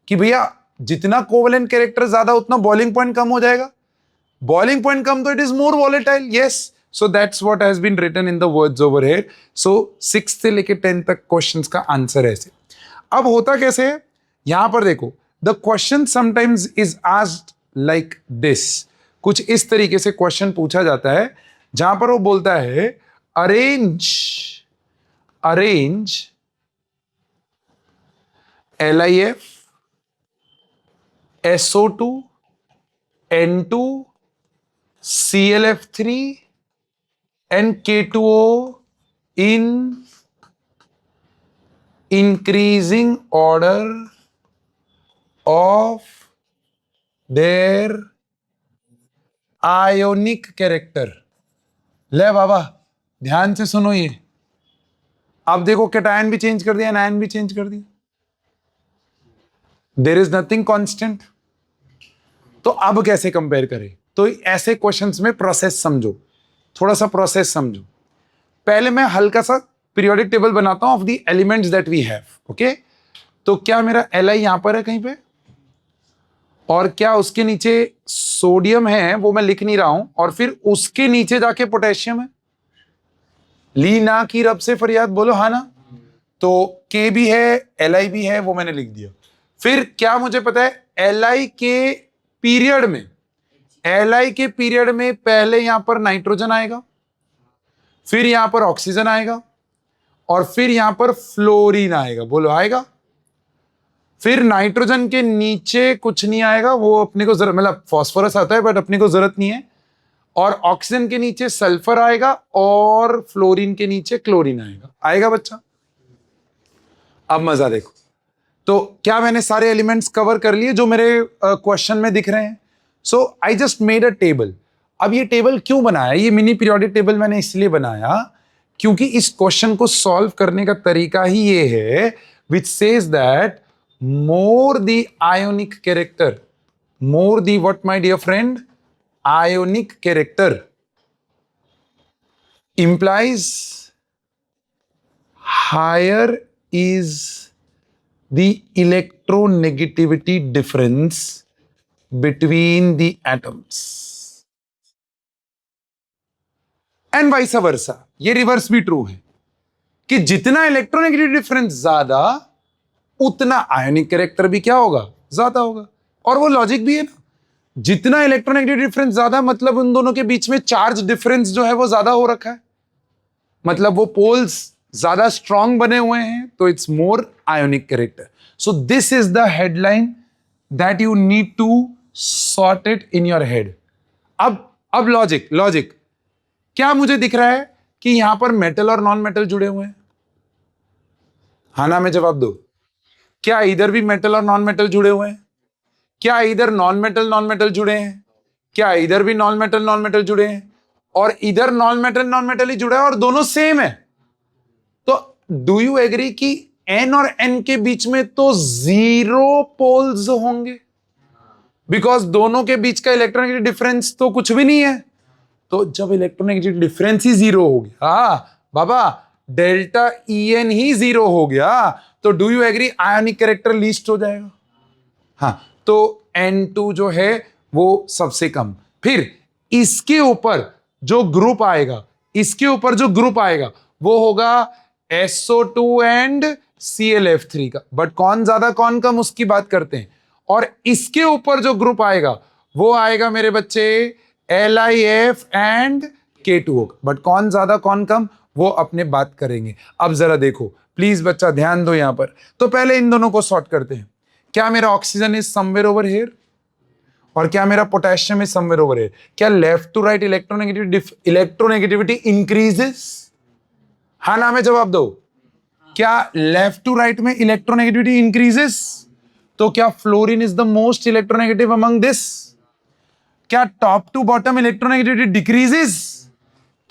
कि भैया जितना कोवेलेंट कैरेक्टर ज्यादा उतना बॉइलिंग पॉइंट कम हो जाएगा. बॉइलिंग पॉइंट कम तो it is more volatile. Yes, so that's what has been written in the words over here. So 6th से लेके 10th तक क्वेश्चंस का आंसर ऐसे. अब होता कैसे है, यहां पर देखो, the question sometimes is asked like this. कुछ इस तरीके से क्वेश्चन पूछा जाता है जहां पर वो बोलता है arrange LiF SO2 N2 ClF3 and K2O in increasing order of their ionic character. ले बाबा ध्यान से सुनो. ये अब देखो, कैटायन भी चेंज कर दिया, एनायन भी चेंज कर दिया. There is nothing constant. तो अब कैसे कंपेयर करें? तो ऐसे क्वेश्चंस में प्रोसेस समझो, थोड़ा सा प्रोसेस समझो. पहले मैं हल्का सा पीरियोडिक टेबल बनाता हूं of the elements that we have. Okay, तो क्या मेरा Li यहां पर है कहीं पे, और क्या उसके नीचे सोडियम है, वो मैं लिख नहीं रहा हूं, और फिर उसके नीचे जाके पोटेशियम है. ली ना की रब से फरियाद, बोलो हाँ ना. तो K भी है, Li भी है, वो मैंने लिख दिया. फिर क्या मुझे पता है, Li के पीरियड में पहले यहां पर नाइट्रोजन आएगा, फिर यहां पर ऑक्सीजन आएगा, और फिर यहां पर फ्लोरीन आएगा. बोलो आएगा. फिर नाइट्रोजन के नीचे कुछ नहीं आएगा, वो अपने को जरूरत, मतलब फास्फोरस आता है बट अपने को जरूरत नहीं है. और ऑक्सीजन के नीचे सल्फर आएगा, और फ्लोरीन के नीचे क्लोरीन आएगा. आएगा बच्चा? अब मजा देखो. तो क्या मैंने सारे एलिमेंट्स कवर कर लिए जो मेरे क्वेश्चन में दिख रहे हैं? So I just made a table. अब ये टेबल क्यों बनाया, ये मिनी पीरियोडिक टेबल मैंने इसलिए बनाया क्योंकि इस क्वेश्चन को सॉल्व करने का तरीका ही ये है, which says that more the ionic character, more the what my dear friend, ionic character implies higher is the electronegativity difference between the atoms and vice versa. ये रिवर्स भी ट्रू है कि जितना इलेक्ट्रोनेगेटिव डिफरेंस ज्यादा उतना आयोनिक कैरेक्टर भी क्या होगा, ज्यादा होगा. और वो लॉजिक भी है ना, जितना इलेक्ट्रोनेगेटिव डिफरेंस ज्यादा मतलब उन दोनों के बीच में चार्ज डिफरेंस जो है वो ज्यादा हो रखा है, मतलब वो पोल्स ज्यादा स्ट्रांग बने हुए हैं, तो it's more ionic character. So this is the headline that you need to sort it in your head. अब लॉजिक क्या मुझे दिख रहा है कि यहां पर मेटल और नॉन मेटल जुड़े हुए हैं? हाँ ना में जवाब दो. क्या इधर भी मेटल और नॉन मेटल जुड़े हुए हैं? क्या इधर नॉन मेटल जुड़े हैं? क्या इधर भी नॉन मेटल जुड़े हैं? और इधर नॉन मेटल ही जुड़ा है और दोनों सेम है. तो डू यू एग्री कि N और N के बीच में तो जीरो पोल्स होंगे, बिकॉज दोनों के बीच का इलेक्ट्रोनेगेटिव डिफरेंस तो कुछ भी नहीं है. तो जब इलेक्ट्रोनेगेटिव डिफरेंस ही जीरो हो गया, हाँ बाबा, डेल्टा En ही जीरो हो गया, तो do you agree ionic character least हो जाएगा. हाँ, तो N2 जो है वो सबसे कम. फिर इसके ऊपर जो ग्रुप आएगा वो होगा SO2 एंड ClF3 का. बट कौन ज्यादा कौन कम उसकी बात करते हैं. और इसके ऊपर जो ग्रुप आएगा वो आएगा मेरे बच्चे LiF एंड K2O का. बट कौन ज्यादा कौन कम वो अपने बात करेंगे. अब जरा देखो प्लीज बच्चा, ध्यान दो यहां पर. तो पहले इन दोनों को सॉर्ट करते हैं. क्या मेरा oxygen is somewhere over here और क्या मेरा potassium is somewhere over here? क्या left to right electronegativity increases? हाँ ना में जवाब दो. क्या लेफ्ट टू राइट में इलेक्ट्रोनेगेटिविटी इंक्रीजेस? तो क्या fluorine is the most electronegative among this? क्या top to bottom electronegativity decreases?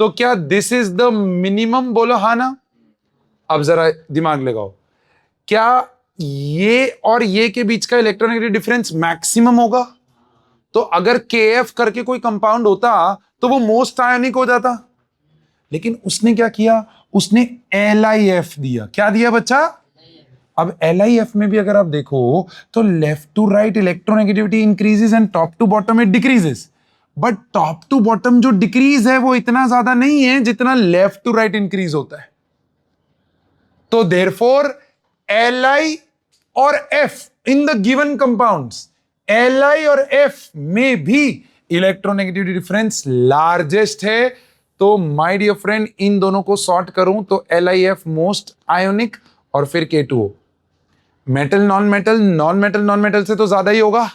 तो क्या दिस इज द मिनिमम? बोलो हाँ ना. अब जरा दिमाग लगाओ, क्या ये और ये के बीच का इलेक्ट्रोनेगेटिव डिफरेंस मैक्सिमम होगा? तो अगर KF करके कोई कंपाउंड होता तो वो मोस्ट आयोनिक हो जाता. लेकिन उसने क्या किया, उसने LiF दिया. क्या दिया बच्चा? अब LiF में भी अगर आप देखो तो left to right electronegativity increases and top to bottom it decreases. But top to bottom जो डिक्रीज है वो इतना ज्यादा नहीं है जितना लेफ्ट टू राइट इंक्रीज होता है. तो देयरफॉर Li और F in the given compounds, Li और F में भी इलेक्ट्रोनेगेटिविटी डिफरेंस लार्जेस्ट है. तो माय डियर फ्रेंड, इन दोनों को सॉर्ट करूं तो LiF मोस्ट आयोनिक और फिर K2O. मेटल नॉन मेटल से तो ज्यादा ही होगा,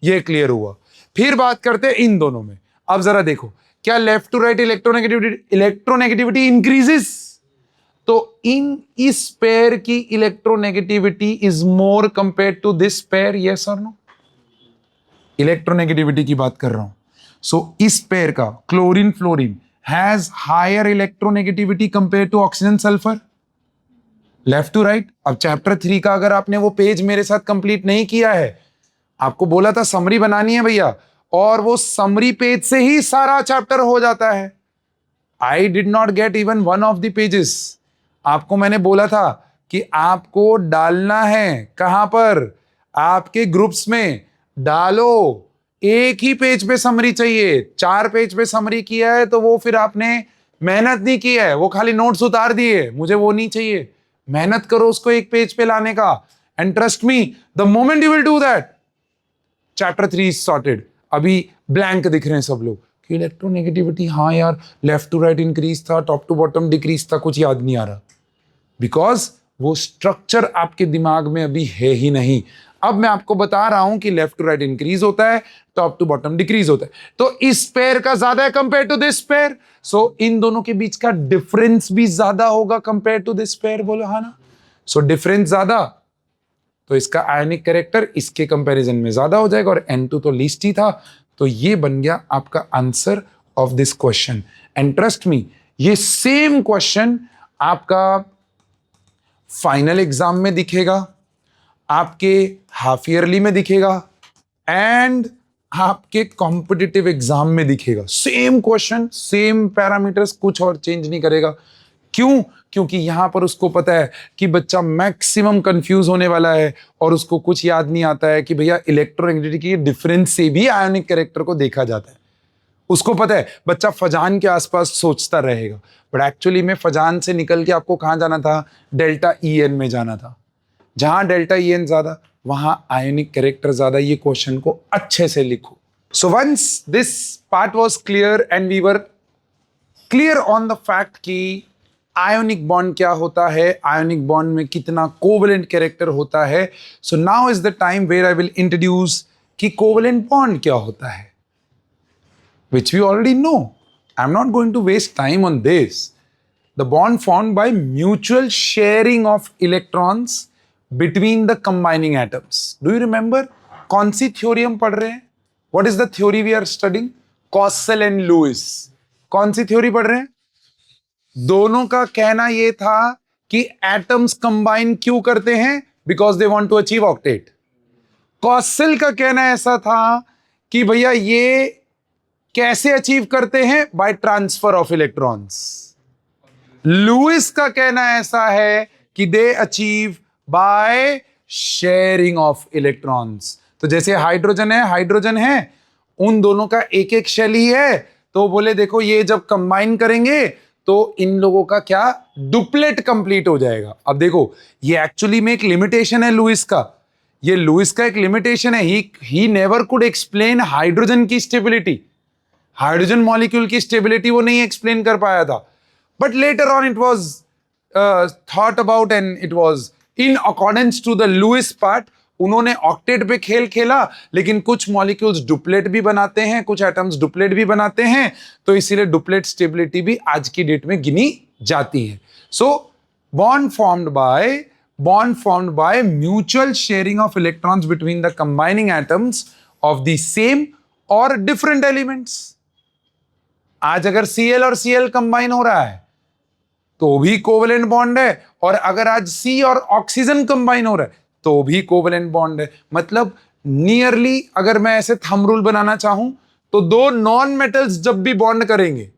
ये क्लियर हुआ. फिर बात करते हैं इन दोनों में. अब जरा देखो, क्या left to right electronegativity increases? तो इस पेयर की electronegativity is more compared to this pair, yes और नो? इलेक्ट्रोनेगेटिविटी की बात कर रहा हूं. सो इस पेयर का chlorine fluorine has higher electronegativity compared to oxygen sulphur. Left to right. अब चैप्टर 3 का अगर आपने वो पेज मेरे साथ कंप्लीट नहीं किया है, आपको बोला था समरी बनानी है भैया, और वो समरी पेज से ही सारा चैप्टर हो जाता है. I did not get even one of the pages. आपको मैंने बोला था कि आपको डालना है कहां पर, आपके ग्रुप्स में डालो. एक ही पेज पे समरी चाहिए. 4 पेज पे समरी किया है तो वो फिर आपने मेहनत नहीं की है, वो खाली नोट्स उतार दिए. मुझे वो नहीं चाहिए. मेहनत करो उसको एक पेज पे लाने का. And trust me, the moment you will do that, chapter 3 is sorted. अभी ब्लैंक दिख रहे हैं सब लोग कि इलेक्ट्रोनेगेटिविटी, हाँ यार लेफ्ट टू राइट इंक्रीज था, टॉप टू बॉटम डिक्रीज था, कुछ याद नहीं आ रहा, बिकॉज वो स्ट्रक्चर आपके दिमाग में अभी है ही नहीं. अब मैं आपको बता रहा हूं कि लेफ्ट टू राइट इंक्रीज होता है, टॉप टू बॉटम डिक्रीज होता है. तो इस पेयर का ज्यादा है कंपेयर टू दिस पेयर. सो इन दोनों के बीच का डिफरेंस भी ज्यादा होगा कंपेयर टू दिस पेयर. बोलो हाँ ना. सो डिफरेंस ज्यादा, तो इसका आयनिक कैरेक्टर इसके कंपैरिजन में ज्यादा हो जाएगा. और N2 तो लीस्ट ही था, तो ये बन गया आपका answer of this question. And trust me, ये सेम क्वेश्चन आपका फाइनल एग्जाम में दिखेगा, आपके हाफ ईयरली में दिखेगा एंड आपके कॉम्पिटिटिव एग्जाम में दिखेगा। सेम क्वेश्चन, सेम पैरामीटर्स, कुछ और चेंज नहीं करेगा। क्यों? क्योंकि यहां पर उसको पता है कि बच्चा मैक्सिमम कंफ्यूज होने वाला है और उसको कुछ याद नहीं आता है कि भैया इलेक्ट्रोनेगेटिविटी के डिफरेंस से भी आयोनिक कैरेक्टर को देखा जाता है। उसको पता है बच्चा फजान के आसपास सोचता रहेगा, बट एक्चुअली में फजान से निकल के आपको कहां जाना था? डेल्टा ई में जाना था। जहां डेल्टा ई ज्यादा वहां आयोनिक कैरेक्टर ज्यादा। ये क्वेश्चन को अच्छे से लिखो। So once this part was clear and we were clear on the fact कि आयोनिक बॉन्ड क्या होता है, आयोनिक बॉन्ड में कितना कोवेलेंट कैरेक्टर होता है। So now is the time where I will introduce कि कोवेलेंट बॉन्ड क्या होता है, which we already know. I'm not going to waste time on this. The bond formed by mutual sharing of electrons between the combining atoms. Do you remember? कौन सी थ्योरी हम पढ़ रहे हैं? What is the theory we are studying? Cossel and Lewis. कौन सी थ्योरी पढ़ रहे हैं? दोनों का कहना यह था कि एटम्स कंबाइन क्यों करते हैं? Because they want to achieve octet. कॉसेल का कहना ऐसा था कि भैया ये कैसे अचीव करते हैं? By transfer of electrons. Lewis का कहना ऐसा है कि they achieve by sharing of electrons. तो जैसे हाइड्रोजन है, उन दोनों का एक एक शेल ही है, तो बोले देखो ये जब कंबाइन करेंगे तो इन लोगों का क्या डुप्लेट कंप्लीट हो जाएगा। अब देखो ये एक्चुअली में एक लिमिटेशन है लुइस का, ये लुइस का एक लिमिटेशन है। He never could explain hydrogen की स्टेबिलिटी, हाइड्रोजन मॉलिक्यूल की स्टेबिलिटी वो नहीं एक्सप्लेन कर पाया था। But later on it was thought about and it was in accordance to the Lewis part. उन्होंने ऑक्टेट पे खेल खेला, लेकिन कुछ मॉलिक्यूल्स डुप्लेट भी बनाते हैं, कुछ एटम्स डुप्लेट भी बनाते हैं, तो इसीलिए डुप्लेट स्टेबिलिटी भी आज की डेट में गिनी जाती है। So bond formed by mutual sharing of electrons between the combining atoms of the same और डिफरेंट एलिमेंट्स। आज अगर Cl और Cl कंबाइन हो रहा है तो भी कोवेलेंट बॉन्ड है, और अगर आज C और ऑक्सीजन कंबाइन हो रहा है तो भी कोवेलेंट बॉन्ड है। मतलब नियरली अगर मैं ऐसे थंब रूल बनाना चाहूं तो दो नॉन मेटल्स जब भी बॉन्ड करेंगे,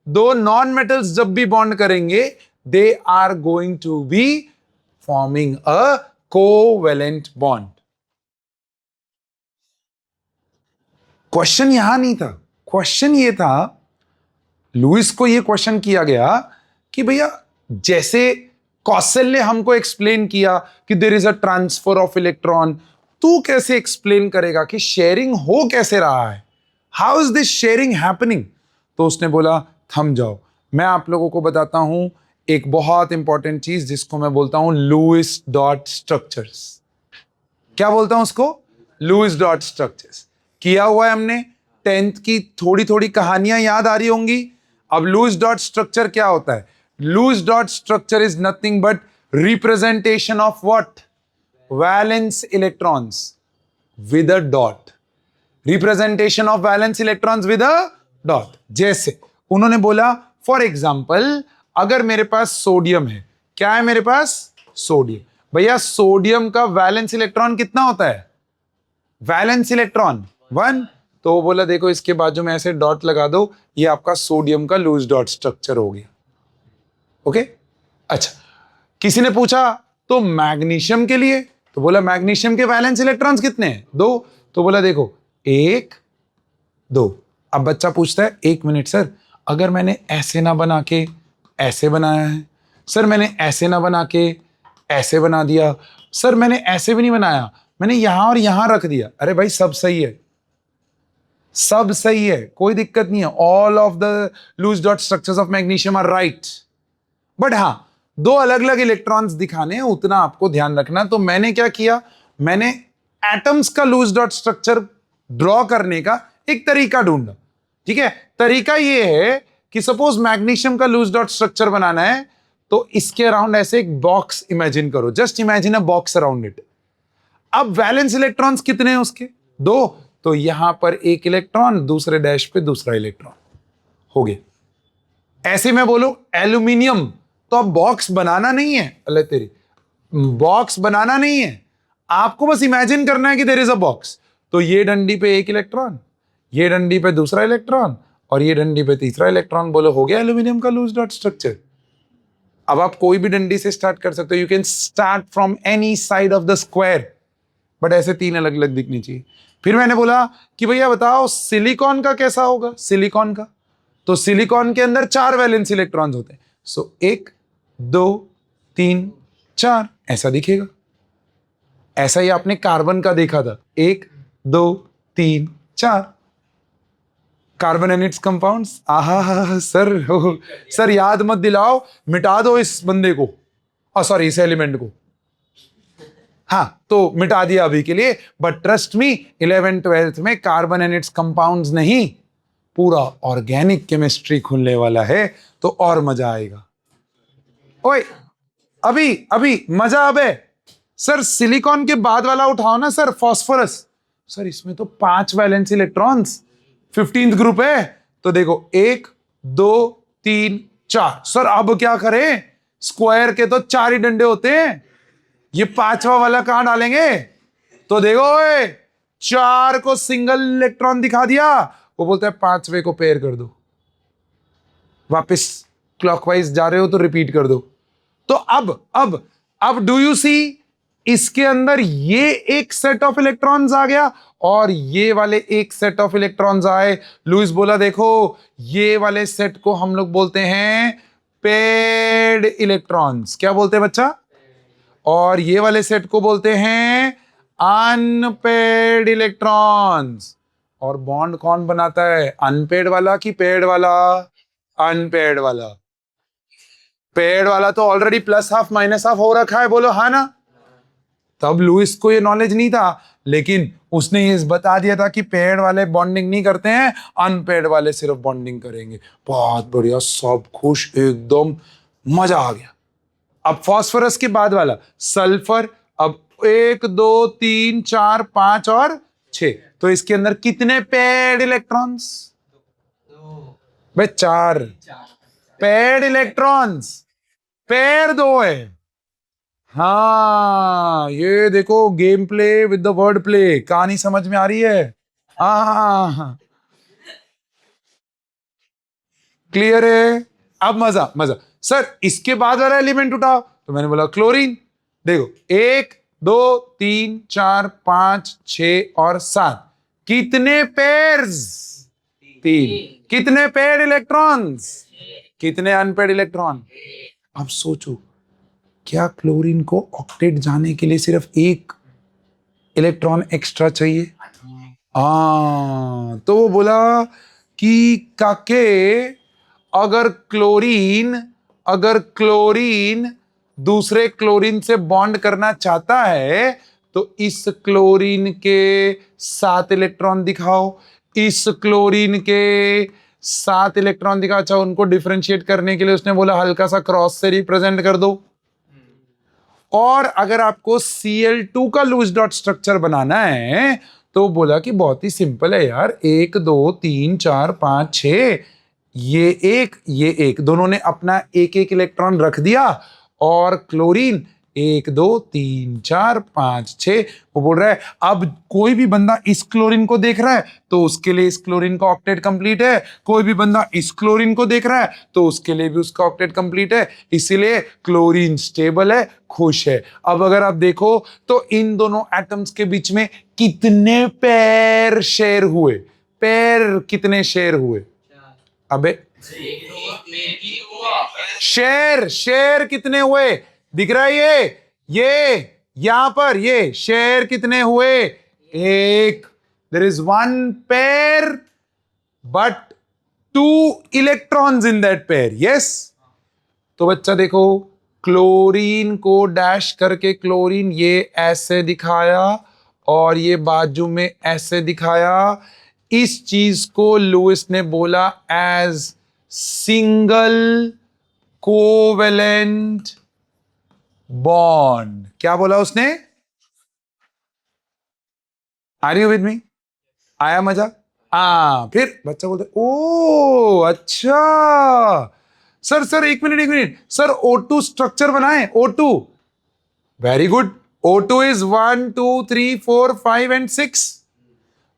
दो नॉन मेटल्स जब भी बॉन्ड करेंगे, they are going to be forming a covalent bond. Question यहां नहीं था, क्वेश्चन ये था, लुइस को ये क्वेश्चन किया गया कि भैया जैसे कॉसेल ने हमको एक्सप्लेन किया कि there is a transfer of electron, तू कैसे एक्सप्लेन करेगा कि शेयरिंग हो कैसे रहा है? How is this sharing happening? तो उसने बोला थम जाओ, मैं आप लोगों को बताता हूं एक बहुत इंपॉर्टेंट चीज जिसको मैं बोलता हूं लुइस डॉट स्ट्रक्चर्स। क्या बोलता हूं उसको? Louis dot structures. किया हुआ है हमने, 10th की थोड़ी थोड़ी कहानियां याद आ रही होंगी। अब लुइस डॉट स्ट्रक्चर क्या होता है? Louis dot structure is nothing but representation of what? Valence electrons with a dot. Representation of valence electrons with a dot. जैसे उन्होंने बोला फॉर एग्जाम्पल, अगर मेरे पास सोडियम है, क्या है मेरे पास? सोडियम। भैया सोडियम का वैलेंस इलेक्ट्रॉन कितना होता है? Valence electron 1। तो वो बोला देखो इसके बाजू में ऐसे डॉट लगा दो, ये आपका सोडियम का लुइस डॉट स्ट्रक्चर हो गया। ओके, अच्छा। किसी ने पूछा तो मैग्नीशियम के लिए, तो बोला मैग्नीशियम के वैलेंस इलेक्ट्रॉन्स कितने हैं? 2। तो बोला देखो 1 2। अब बच्चा पूछता है 1 मिनट सर, अगर मैंने ऐसे ना बना के ऐसे बनाया है, सर मैंने ऐसे ना बना के ऐसे बना दिया, सर मैंने ऐसे भी नहीं बनाया, मैंने यहां और यहां रख दिया। अरे भाई सब सही है, सब सही है, कोई दिक्कत नहीं है। All of the Lewis dot structures of magnesium are right, but हां 2 अलग अलग इलेक्ट्रॉन्स दिखाने हैं, उतना आपको ध्यान रखना। तो मैंने क्या किया, मैंने एटम्स का लुइस डॉट स्ट्रक्चर ड्रॉ करने का एक तरीका ढूंढा। ठीक है, तरीका ये है कि सपोज मैग्नीशियम का लुइस डॉट स्ट्रक्चर बनाना है, तो इसके अराउंड ऐसे एक बॉक्स इमेजिन करो, just imagine a box around it. अब वैलेंस इलेक्ट्रॉन्स कितने हैं उसके? 2। तो यहां पर एक इलेक्ट्रॉन, दूसरे डैश पे दूसरा इलेक्ट्रॉन हो गया। ऐसे में बोलो एल्यूमिनियम, तो अब बॉक्स बनाना नहीं है, अल्लाह तेरी, बॉक्स बनाना नहीं है, आपको बस इमेजिन करना है कि देयर इज अ बॉक्स। तो ये डंडी पे एक इलेक्ट्रॉन, ये डंडी पे दूसरा इलेक्ट्रॉन और ये डंडी पे तीसरा इलेक्ट्रॉन, बोलो हो गया एल्यूमिनियम का लूज डॉट स्ट्रक्चर। अब आप कोई भी डंडी से स्टार्ट कर सकते हो, you can start from any side of the square, but ऐसे 3 अलग अलग दिखनी चाहिए। फिर मैंने बोला कि भैया बताओ सिलिकॉन का कैसा होगा, सिलिकॉन का, तो सिलिकॉन के अंदर 4 वैलेंस इलेक्ट्रॉन्स होते हैं। सो 1 2 3 4 ऐसा दिखेगा। ऐसा ही आपने कार्बन का देखा था, 1 2 3 4 कार्बन एंड इट्स कंपाउंड्स। आहा सर, सर याद मत दिलाओ, मिटा दो इस बंदे को, सॉरी इस एलिमेंट को। हाँ तो मिटा दिया अभी के लिए, but trust me 11th 12th में कार्बन एंड इट्स कंपाउंड्स नहीं, पूरा ऑर्गेनिक केमिस्ट्री खुलने वाला है, तो और मजा आएगा। ओए अभी अभी मजा अब है सर, सिलिकॉन के बाद वाला उठाओ ना सर, फास्फोरस। सर इसमें तो 5 वैलेंस इलेक्ट्रॉन्स, 15th ग्रुप है, तो देखो 1 2 3 4। सर अब क्या करें, स्क्वायर के तो 4 ही डंडे होते हैं, ये 5वां वाला कहां डालेंगे। तो देखो 4 को सिंगल इलेक्ट्रॉन दिखा दिया, वो बोलता है 5वें को पेयर कर दो, वापस क्लॉकवाइज जा रहे हो तो रिपीट कर दो। तो अब डू यू सी, इसके अंदर ये एक सेट ऑफ इलेक्ट्रॉन्स आ गया और ये वाले एक सेट ऑफ इलेक्ट्रॉन्स आए। लुईस बोला देखो ये वाले सेट को हम लोग बोलते हैं पेड इलेक्ट्रॉन्स। क्या बोलते हैं बच्चा? और ये वाले सेट को बोलते हैं अनपेड इलेक्ट्रॉन्स। और बॉन्ड कौन बनाता है, अनपेड वाला कि पेड वाला? अनपेड वाला। पेड वाला तो ऑलरेडी +½ -½ हो रखा है, बोलो हाँ ना। तब लुईस को ये नॉलेज नहीं था, लेकिन उसने ये बता दिया था कि पेड वाले बॉन्डिंग नहीं करते हैं, अनपेड वाले सिर्फ बॉन्डिंग करेंगे। बहुत बढ़िया, सब खुश, एकदम मजा आ गया। अब फास्फोरस के बाद वाला सल्फर, अब 1 2 3 4 5 और 6, तो इसके अंदर कितने पेड इलेक्ट्रॉन्स? भाई 4 पेड इलेक्ट्रॉन्स, पेयर 2 है। हाँ ये देखो game play with the word play, कहानी समझ में आ रही है? हाँ क्लियर है? अब मजा मजा। सर इसके बाद वाला एलिमेंट उठाओ, तो मैंने बोला क्लोरीन। देखो 1 2 3 4 5 6 और 7, कितने पेयर्स? 3। कितने पेड इलेक्ट्रॉन्स? कितने अनपेड इलेक्ट्रॉन? अब सोचो, क्या क्लोरीन को ऑक्टेट जाने के लिए सिर्फ 1 इलेक्ट्रॉन एक्स्ट्रा चाहिए? तो वो बोला कि काके अगर क्लोरीन दूसरे क्लोरीन से बॉन्ड करना चाहता है, तो इस क्लोरीन के 7 इलेक्ट्रॉन दिखाओ, इस क्लोरीन के 7 इलेक्ट्रॉन दिखाओ। अच्छा, उनको डिफरेंशिएट करने के लिए उसने बोला हल्का सा क्रॉस से रिप्रेजेंट कर दो। और अगर आपको Cl2 का लूज डॉट स्ट्रक्चर बनाना है, तो बोला कि बहुत ही सिंपल है यार, 1 2 3 4 5 6, ये एक दोनों ने अपना एक इलेक्ट्रॉन रख दिया, और क्लोरीन 1 2 3 4 5 6। वो बोल रहा है अब कोई भी बंदा इस क्लोरीन को देख रहा है तो उसके लिए इस क्लोरीन का ऑक्टेट कंप्लीट है, कोई भी बंदा इस क्लोरीन को देख रहा है तो उसके लिए भी उसका ऑक्टेट कंप्लीट है। इसीलिए क्लोरीन स्टेबल है, खुश है। अब अगर आप देखो तो इन दोनों एटम्स के बीच में कितने पेयर शेयर हुए? पेयर कितने शेयर हुए? अबे शेयर कितने हुए? दिख रहा है ये यहां पर, ये शेयर कितने हुए? 1। There is 1 pair but 2 electrons in that pair. Yes. तो बच्चा देखो, क्लोरीन को डैश करके क्लोरीन ये ऐसे दिखाया और ये बाजू में ऐसे दिखाया। इस चीज को लुईस ने बोला एज सिंगल कोवेलेंट बॉन्ड। क्या बोला उसने? Are you with me? आया मजा? फिर बच्चा बोलते ओ अच्छा सर, सर एक मिनट सर, O2 स्ट्रक्चर बनाए, O2। Very good. O2 is 1 2 3 4 5 and 6।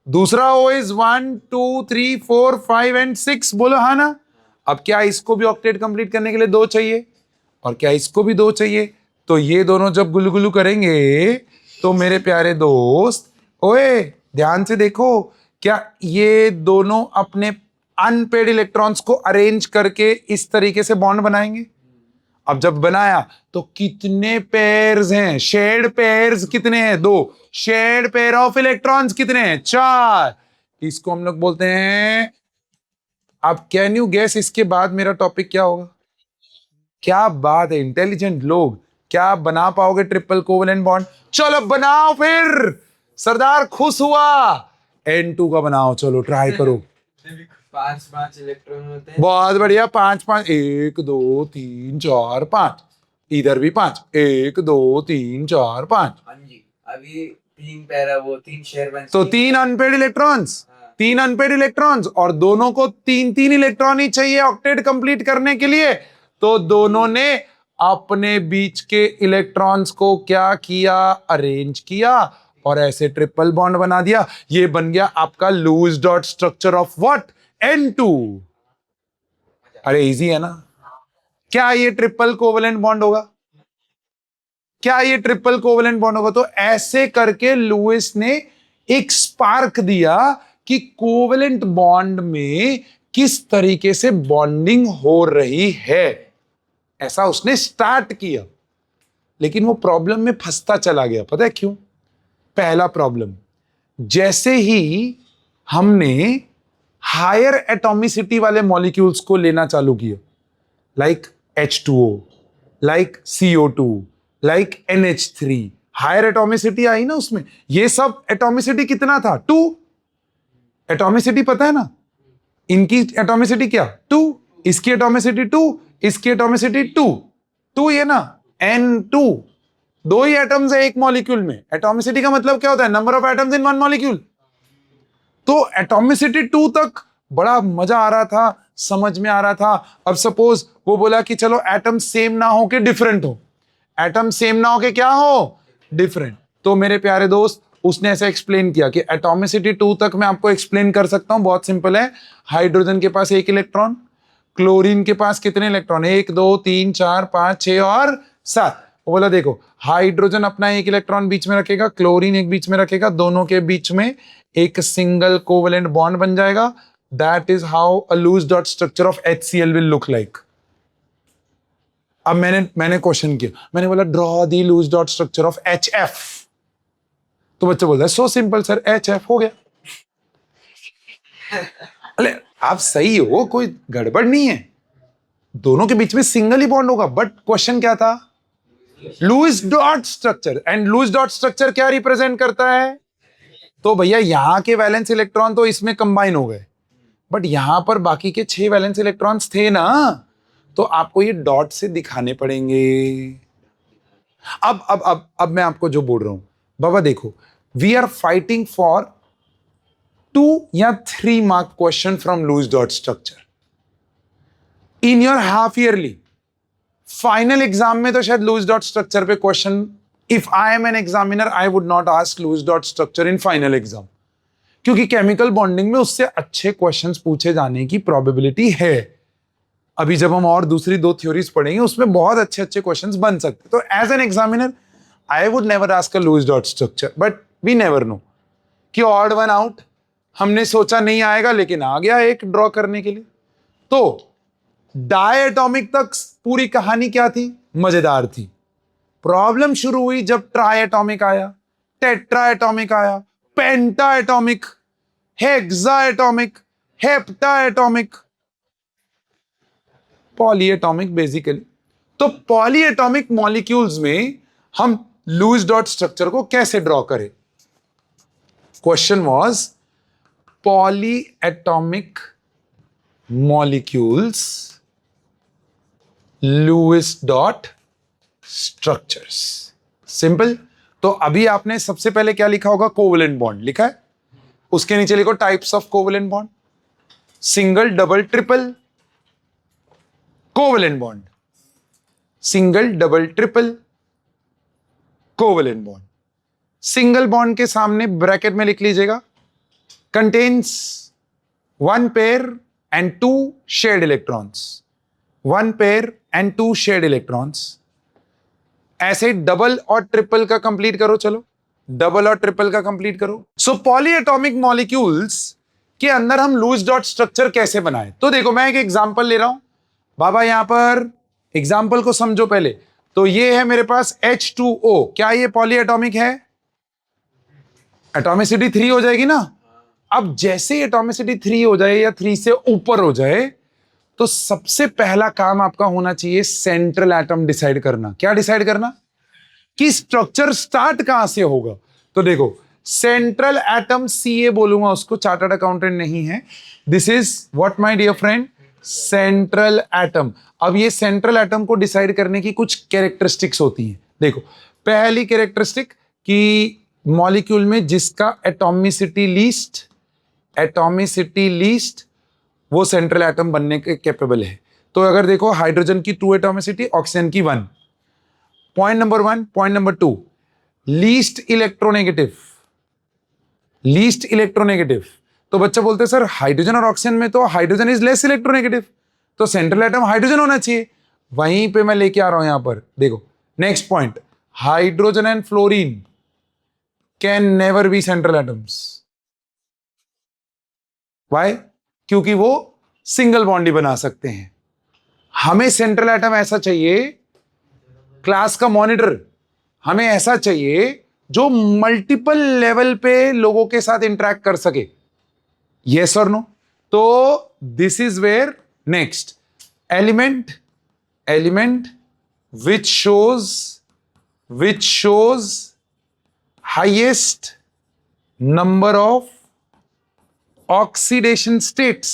दूसरा O इज 1 2 3 4 5 एंड 6। बोलो हाँ ना। अब क्या इसको भी ऑक्टेट कंप्लीट करने के लिए 2 चाहिए, और क्या इसको भी 2 चाहिए? तो ये दोनों जब गुलगुलू करेंगे तो मेरे प्यारे दोस्त, ओए ध्यान से देखो, क्या ये दोनों अपने अनपेड इलेक्ट्रॉन्स को अरेंज करके इस तरीके से बॉन्ड बनाएंगे? अब जब बनाया तो कितने पेयर्स हैं? शेयर्ड पेयर्स कितने हैं? 2। शेयर्ड पेयर ऑफ इलेक्ट्रॉन्स कितने हैं? 4। इसको हम लोग बोलते हैं। अब कैन यू गेस इसके बाद मेरा टॉपिक क्या होगा? क्या बात है, इंटेलिजेंट लोग, क्या बना पाओगे ट्रिपल कोवेलेंट बॉन्ड? चलो बनाओ फिर, सरदार खुश हुआ। N2 का बनाओ, चलो ट्राई करो। 5 इलेक्ट्रॉन होते हैं। बहुत बढ़िया, 5 5, 1 2 3 4 5। इधर भी 5, 1 2 3 4 5। हाँ जी, अभी 3 पैरा, वो 3 शेयर बन, तो 3 अनपेड इलेक्ट्रॉन्स, हाँ। 3 अनपेड इलेक्ट्रॉन्स, और दोनों को 3 इलेक्ट्रॉन ही चाहिए ऑक्टेट कंप्लीट करने के लिए। तो दोनों ने अपने बीच के इलेक्ट्रॉन्स को क्या किया? अरेंज किया, और ऐसे ट्रिपल बॉन्ड बना दिया। ये बन गया आपका Lewis dot structure of what? N2। अरे इजी है ना? क्या ये ट्रिपल कोवेलेंट बॉन्ड होगा? क्या ये ट्रिपल कोवेलेंट बॉन्ड होगा? तो ऐसे करके लुइस ने एक स्पार्क दिया कि कोवेलेंट बॉन्ड में किस तरीके से बॉन्डिंग हो रही है, ऐसा उसने स्टार्ट किया। लेकिन वो प्रॉब्लम में फंसता चला गया। पता है क्यों? पहला प्रॉब्लम, जैसे ही हमने हायर एटॉमिसिटी वाले मॉलिक्यूल्स को लेना चालू किया, like H2O, like CO2, like NH3, higher atomicity आई ना उसमें। ये सब एटॉमिसिटी कितना था? 2। एटॉमिसिटी पता है ना? इनकी एटॉमिसिटी क्या? 2। इसकी एटॉमिसिटी 2, इसकी एटॉमिसिटी 2। 2 ये ना, N2। 2 ही एटम्स है एक मॉलिक्यूल में। एटॉमिसिटी का मतलब क्या होता है? Number of atoms in one molecule. तो एटॉमिसिटी 2 तक बड़ा मजा आ रहा था, समझ में आ रहा था। अब सपोज वो बोला कि चलो एटम सेम ना हो के डिफरेंट हो, एटम सेम ना हो के क्या हो? डिफरेंट। तो मेरे प्यारे दोस्त, उसने ऐसा एक्सप्लेन किया कि एटॉमिसिटी 2 तक मैं आपको एक्सप्लेन कर सकता हूं, बहुत सिंपल है। हाइड्रोजन के पास 1 इलेक्ट्रॉन, क्लोरीन के पास कितने इलेक्ट्रॉन? 1 2 3 4 5 6 और 7। वो बोला देखो, हाइड्रोजन अपना 1 इलेक्ट्रॉन बीच में रखेगा, क्लोरीन एक बीच में रखेगा, दोनों के बीच में एक सिंगल कोवेलेंट बॉन्ड बन जाएगा। That is how a Lewis dot structure of HCl will look like. अब मैंने क्वेश्चन किया, मैंने बोला draw the Lewis dot structure of HF। तो बच्चा बोलता है सो सिंपल सर, HF हो गया। अरे आप सही हो, कोई गड़बड़ नहीं है, दोनों के बीच में सिंगल ही बॉन्ड होगा। बट क्वेश्चन क्या था? Lewis dot structure. And Lewis dot structure क्या रिप्रेजेंट करता है? तो भैया यहां के वैलेंस इलेक्ट्रॉन तो इसमें कंबाइन हो गए, बट यहां पर बाकी के 6 वैलेंस इलेक्ट्रॉन्स थे ना, तो आपको ये डॉट से दिखाने पड़ेंगे। अब मैं आपको जो बोल रहा हूं, बाबा देखो, वी आर फाइटिंग फॉर 2 या 3 mark question from Lewis dot structure in your half yearly. Final exam में तो शायद लूज डॉट स्ट्रक्चर पे question, if I am an examiner I would not ask Lewis dot structure in final exam, क्योंकि केमिकल बॉन्डिंग में उससे अच्छे क्वेश्चंस पूछे जाने की प्रोबेबिलिटी है। अभी जब हम और दूसरी 2 थ्योरीज पढ़ेंगे उसमें बहुत अच्छे अच्छे क्वेश्चंस बन सकते। तो as an examiner I would never ask a Lewis dot structure, but we never know कि ऑड वन आउट, हमने सोचा नहीं आएगा लेकिन आ गया एक ड्रॉ करने के लिए। तो डायटॉमिक तक पूरी कहानी क्या थी? मजेदार थी। प्रॉब्लम शुरू हुई जब ट्राई एटॉमिक आया, टेट्रा एटॉमिक आया, pentatomic, hexatomic, heptatomic, polyatomic basically. तो पॉली एटॉमिक मॉलिक्यूल्स में हम लूज डॉट स्ट्रक्चर को कैसे ड्रॉ करें? Question was polyatomic molecules Lewis dot structures. Simple. तो अभी आपने सबसे पहले क्या लिखा होगा? कोवेलेंट बॉन्ड लिखा है। उसके नीचे लिखो types of covalent bond, single, double, triple covalent bond, single, double, triple covalent bond. Single bond के सामने ब्रैकेट में लिख लीजिएगा contains 1 pair and 2 shared electrons, 1 pair and 2 shared electrons. ऐसे डबल और ट्रिपल का कंप्लीट करो, चलो डबल और ट्रिपल का कंप्लीट करो। सो पॉलीएटॉमिक मॉलिक्यूल्स के अंदर हम लूज डॉट स्ट्रक्चर कैसे बनाए, तो देखो मैं एक एग्जांपल ले रहा हूं बाबा, यहां पर एग्जांपल को समझो पहले। तो ये है मेरे पास H2O, क्या ये पॉलीएटॉमिक है? एटॉमिसिटी 3 हो जाएगी ना। अब जैसे ही एटॉमिसिटी 3 हो जाए या 3 से ऊपर हो जाए, तो सबसे पहला काम आपका होना चाहिए सेंट्रल एटम डिसाइड करना। क्या डिसाइड करना? कि स्ट्रक्चर स्टार्ट कहां से होगा। तो देखो सेंट्रल एटम CA बोलूंगा उसको, चार्टर्ड अकाउंटेंट नहीं है। This is what my dear friend, central atom. अब ये सेंट्रल एटम को डिसाइड करने की कुछ कैरेक्टरिस्टिक्स होती हैं। देखो पहली कैरेक्टरिस्टिक कि मॉलिक्यूल में जिसका एटॉमिसिटी लीस्ट वो सेंट्रल एटम बनने के कैपेबल है। तो अगर देखो हाइड्रोजन की 2 एटॉमिसिटी, ऑक्सीजन की 1, point number 1। Point number 2, least electronegative. तो बच्चा बोलते हैं सर हाइड्रोजन और ऑक्सीजन में तो हाइड्रोजन इज लेस इलेक्ट्रोनेगेटिव, तो सेंट्रल एटम हाइड्रोजन होना चाहिए। वहीं पे मैं लेके आ रहा हूं यहां पर, देखो next point, hydrogen and fluorine can never be central atoms. Why? क्योंकि वो सिंगल बॉन्ड ही बना सकते हैं। हमें सेंट्रल एटम ऐसा चाहिए, क्लास का मॉनिटर, हमें ऐसा चाहिए जो मल्टीपल लेवल पे लोगों के साथ इंटरेक्ट कर सके। यस और नो? तो this is where next element which shows highest number of oxidation states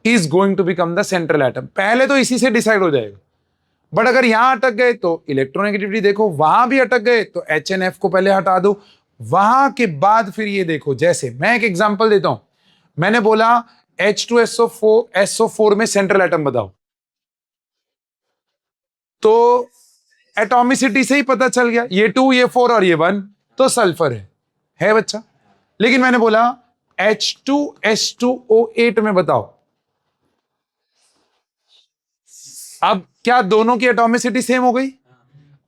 is going to become the central atom. पहले तो इसी से डिसाइड हो जाएगा, बट अगर यहां अटक गए तो इलेक्ट्रोनेगेटिविटी देखो, वहां भी अटक गए तो HNF को पहले हटा दो, वहां के बाद फिर ये देखो। जैसे मैं एक एग्जांपल देता हूं, मैंने बोला H2SO4 में सेंट्रल एटम बताओ, तो एटॉमिसिटी से ही पता चल गया ये 2, ये 4 और ये 1 तो सल्फर है बच्चा। लेकिन मैंने बोला H2S2O8 में बताओ, अब क्या दोनों की एटॉमिसिटी सेम हो गई?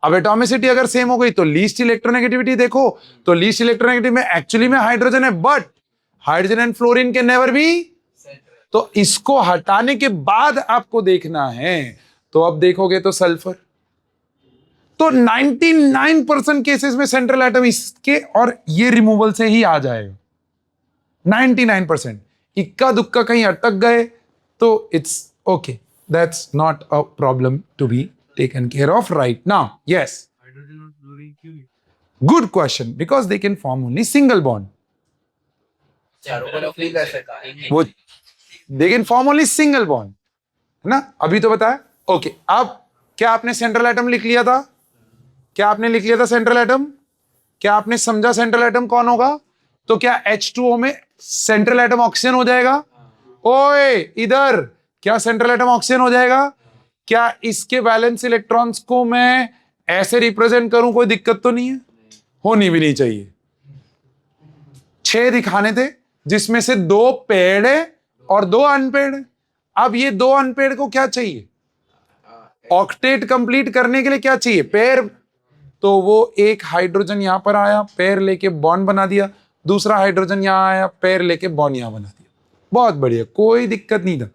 अब एटॉमिसिटी अगर सेम हो गई तो लीस्ट इलेक्ट्रोनेगेटिविटी देखो, तो लीस्ट इलेक्ट्रोनेगेटिव में एक्चुअली में हाइड्रोजन है, बट हाइड्रोजन एंड फ्लोरीन के नेवर भी। तो इसको हटाने के बाद आपको देखना है, तो अब देखोगे तो सल्फर। तो 99% केसेस में सेंट्रल एटम इसके और ये रिमूवल से ही आ जाएगा। 99%। इक्का दुक्का कहीं अटक गए तो it's okay, that's not a problem to be taken care of right now. Yes, hydrogen और फ्लोरीन क्यों? Good question, because they can form only single bond. वो they can form only single bond, है ना? अभी तो बताया। ओके, अब क्या आपने सेंट्रल एटम लिख लिया था? क्या आपने लिख लिया था सेंट्रल एटम? क्या आपने समझा सेंट्रल एटम कौन होगा? तो क्या H2O में सेंट्रल एटम ऑक्सीजन हो जाएगा? ओए इधर, क्या सेंट्रल एटम ऑक्सीजन हो जाएगा? क्या इसके वैलेंस इलेक्ट्रॉन्स को मैं ऐसे रिप्रेजेंट करूं, कोई दिक्कत तो नहीं है? होनी भी नहीं चाहिए। 6 दिखाने थे जिसमें से 2 पेड है और 2 अनपेड है। अब ये 2 अनपेड को क्या चाहिए? ऑक्टेट कंप्लीट करने के लिए क्या चाहिए? पेयर। तो वो एक हाइड्रोजन यहां पर आया, पेयर लेके बॉन्ड बना दिया, दूसरा हाइड्रोजन यहां आया, पेयर लेके बॉन्ड यहां बना दिया। बहुत बढ़िया, कोई दिक्कत नहीं था,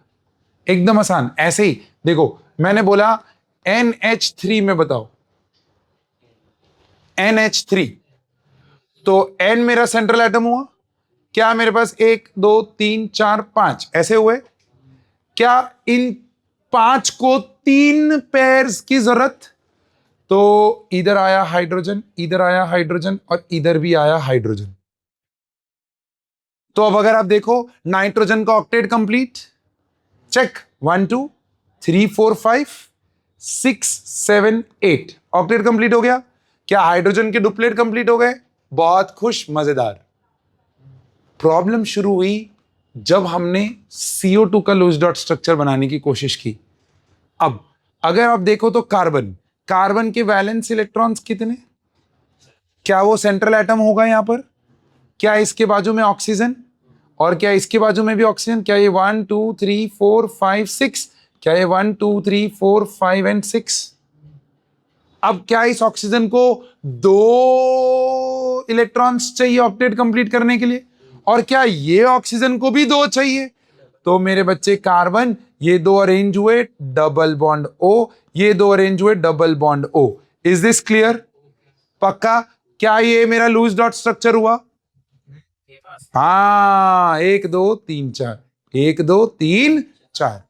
एकदम आसान। ऐसे ही देखो, मैंने बोला NH3 में बताओ, NH3, तो N मेरा सेंट्रल एटम हुआ। क्या मेरे पास 1 2 3 4 5 ऐसे हुए? क्या इन 5 को 3 पेयर्स की जरूरत? तो इधर आया हाइड्रोजन, इधर आया हाइड्रोजन और इधर भी आया हाइड्रोजन। तो अब अगर आप देखो नाइट्रोजन का octet complete, check 1 2 3 4 5 6 7 8 octet complete हो गया। क्या हाइड्रोजन के डुप्लेट कंप्लीट हो गए? बहुत खुश, मजेदार। प्रॉब्लम शुरू हुई जब हमने CO2 का लूज डॉट स्ट्रक्चर बनाने की कोशिश की। अब अगर आप देखो तो कार्बन, कार्बन के वैलेंस इलेक्ट्रॉन्स कितने? क्या वो सेंट्रल एटम होगा यहां पर? क्या इसके बाजू में ऑक्सीजन, और क्या इसके बाजू में भी ऑक्सीजन? क्या ये 1 2 3 4 5 6? क्या ये 1 2 3 4 5 एंड 6? अब क्या इस ऑक्सीजन को 2 इलेक्ट्रॉन्स चाहिए ऑक्टेट कंप्लीट करने के लिए, और क्या ये ऑक्सीजन को भी 2 चाहिए? तो मेरे बच्चे कार्बन, ये 2 अरेंज हुए डबल बॉन्ड O, ये 2 अरेंज हुए double bond O। Is this clear? पक्का? क्या ये मेरा लूज डॉट स्ट्रक्चर हुआ? हाँ, 1 2 3 4, 1 2 3 4।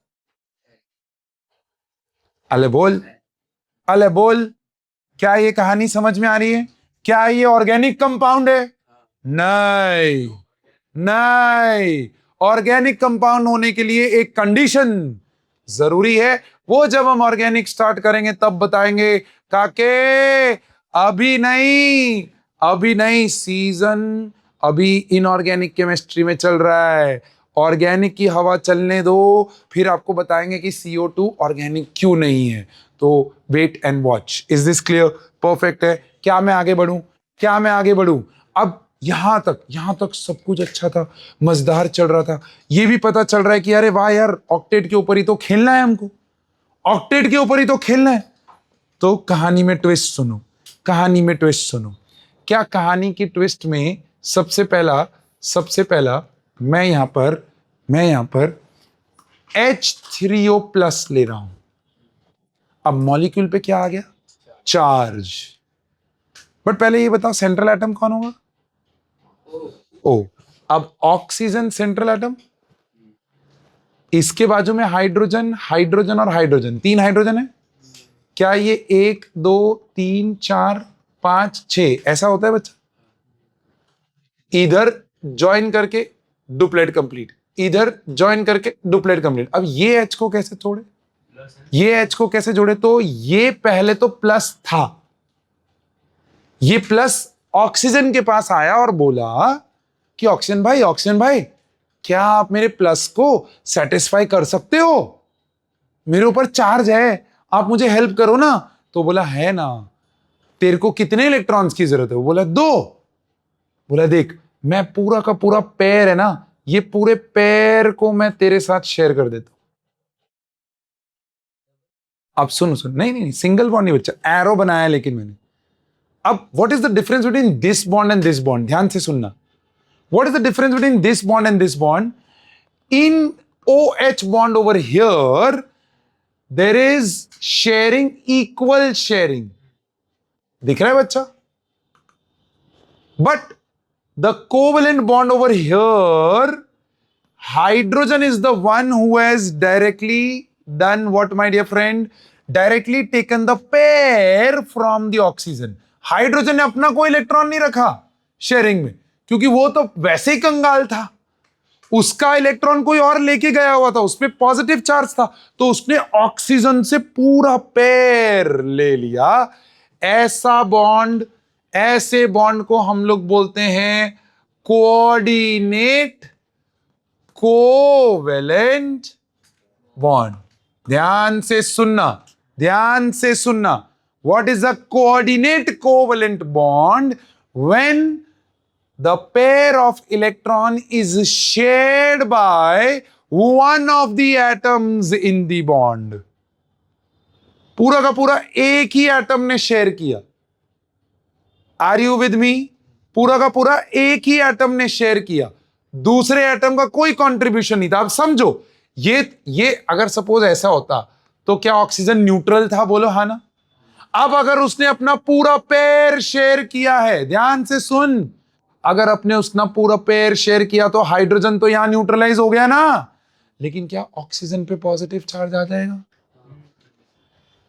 अले बोल, अले बोल, क्या ये कहानी समझ में आ रही है? क्या ये ऑर्गेनिक कंपाउंड है? नहीं, नहीं। ऑर्गेनिक कंपाउंड होने के लिए एक कंडीशन जरूरी है, वो जब हम ऑर्गेनिक स्टार्ट करेंगे तब बताएंगे। काके अभी नहीं, अभी नहीं, सीजन अभी इनऑर्गेनिक केमिस्ट्री में चल रहा है। ऑर्गेनिक की हवा चलने दो, फिर आपको बताएंगे कि CO2 ऑर्गेनिक क्यों नहीं है। तो wait and watch. Is this clear? Perfect है। क्या मैं आगे बढ़ूं? क्या मैं आगे बढ़ूं? अब यहां तक सब कुछ अच्छा था, मजेदार चल रहा था। ये भी पता चल रहा है कि अरे वाह यार, ऑक्टेट के ऊपर ही तो खेलना है हमको, ऑक्टेट के ऊपर ही तो खेलना है। तो कहानी में ट्विस्ट सुनो, कहानी में ट्विस्ट सुनो। क्या कहानी की ट्विस्ट में सबसे पहला मैं यहां पर H3O प्लस ले रहा हूं। अब मॉलिक्यूल पे क्या आ गया? चार्ज। बट पहले ये बताओ, सेंट्रल एटम कौन होगा? O। अब ऑक्सीजन सेंट्रल एटम, इसके बाजू में हाइड्रोजन, हाइड्रोजन और हाइड्रोजन, 3 हाइड्रोजन है। क्या ये 1 2 3 4 5 6 ऐसा होता है बच्चा? इधर ज्वाइन करके डुप्लेट कंप्लीट, इधर ज्वाइन करके डुप्लेट कंप्लीट। अब ये H को कैसे जोड़े? ये H को कैसे जोड़े? तो ये पहले तो प्लस था, ये प्लस ऑक्सीजन के पास आया और बोला कि ऑक्सीजन भाई, क्या आप मेरे प्लस को सेटिस्फाई कर सकते हो? मेरे ऊपर चार्ज है, आप मुझे हेल्प करो ना। तो बोला है ना, तेरे को कितने इलेक्ट्रॉन्स की जरूरत है? वो बोला 2। बोला देख, मैं पूरा का पूरा पेयर है ना, ये पूरे पेयर को मैं तेरे साथ शेयर कर देता हूं। अब सुन, नहीं, सिंगल बॉन्ड नहीं बच्चा, एरो बनाया लेकिन मैंने। अब what is the difference between this bond and this bond? ध्यान से सुनना। What is the difference between this bond and this bond? In OH bond over here, there is sharing, equal sharing. दिख रहा है बच्चा? But the covalent bond over here, hydrogen is the one who has directly done what, my dear friend? Directly taken the pair from the oxygen. Hydrogen ने अपना कोई इलेक्ट्रॉन नहीं रखा शेयरिंग में, क्योंकि वो तो वैसे ही कंगाल था। उसका इलेक्ट्रॉन कोई और लेके गया हुआ था, उसपे पॉजिटिव चार्ज था, तो उसने ऑक्सीजन से पूरा पेयर ले लिया। ऐसा बॉन्ड, ऐसे बॉन्ड को हम लोग बोलते हैं कोऑर्डिनेट कोवेलेंट बॉन्ड। ध्यान से सुनना, ध्यान से सुनना। What is a coordinate covalent bond? When the pair of electron is shared by one of the atoms in the bond. पूरा का पूरा एक ही एटम ने शेयर किया। Are you with me? पूरा का पूरा एक ही एटम ने शेयर किया, दूसरे एटम का कोई कंट्रीब्यूशन नहीं था। अब समझो, ये अगर सपोज ऐसा होता तो क्या ऑक्सीजन न्यूट्रल था? बोलो हाँ ना। अब अगर उसने अपना पूरा पेयर शेयर किया है, ध्यान से सुन, अगर अपने उसने पूरा पेयर शेयर किया तो हाइड्रोजन तो यहां न्यूट्रलाइज हो गया ना, लेकिन क्या ऑक्सीजन पे पॉजिटिव चार्ज आ जाएगा?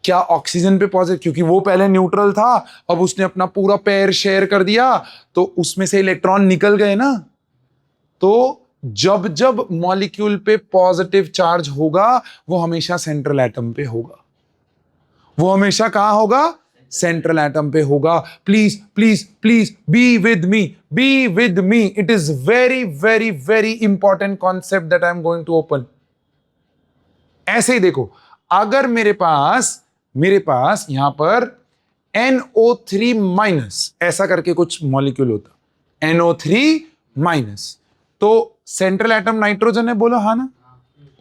क्या ऑक्सीजन पे पॉजिटिव, क्योंकि वो पहले न्यूट्रल था, अब उसने अपना पूरा पेयर शेयर कर दिया तो उसमें से इलेक्ट्रॉन निकल गए ना। तो जब जब मॉलिक्यूल पे पॉजिटिव चार्ज होगा वो हमेशा सेंट्रल एटम पे होगा। वो हमेशा कहां होगा? सेंट्रल एटम पे होगा। Please please please be with me, be with me. It is very very very important concept that I am going to open. ऐसे ही देखो, अगर मेरे पास यहां पर NO3 माइनस ऐसा करके कुछ मॉलिक्यूल होता, NO3 माइनस, तो सेंट्रल एटम नाइट्रोजन है, बोलो हाँ ना?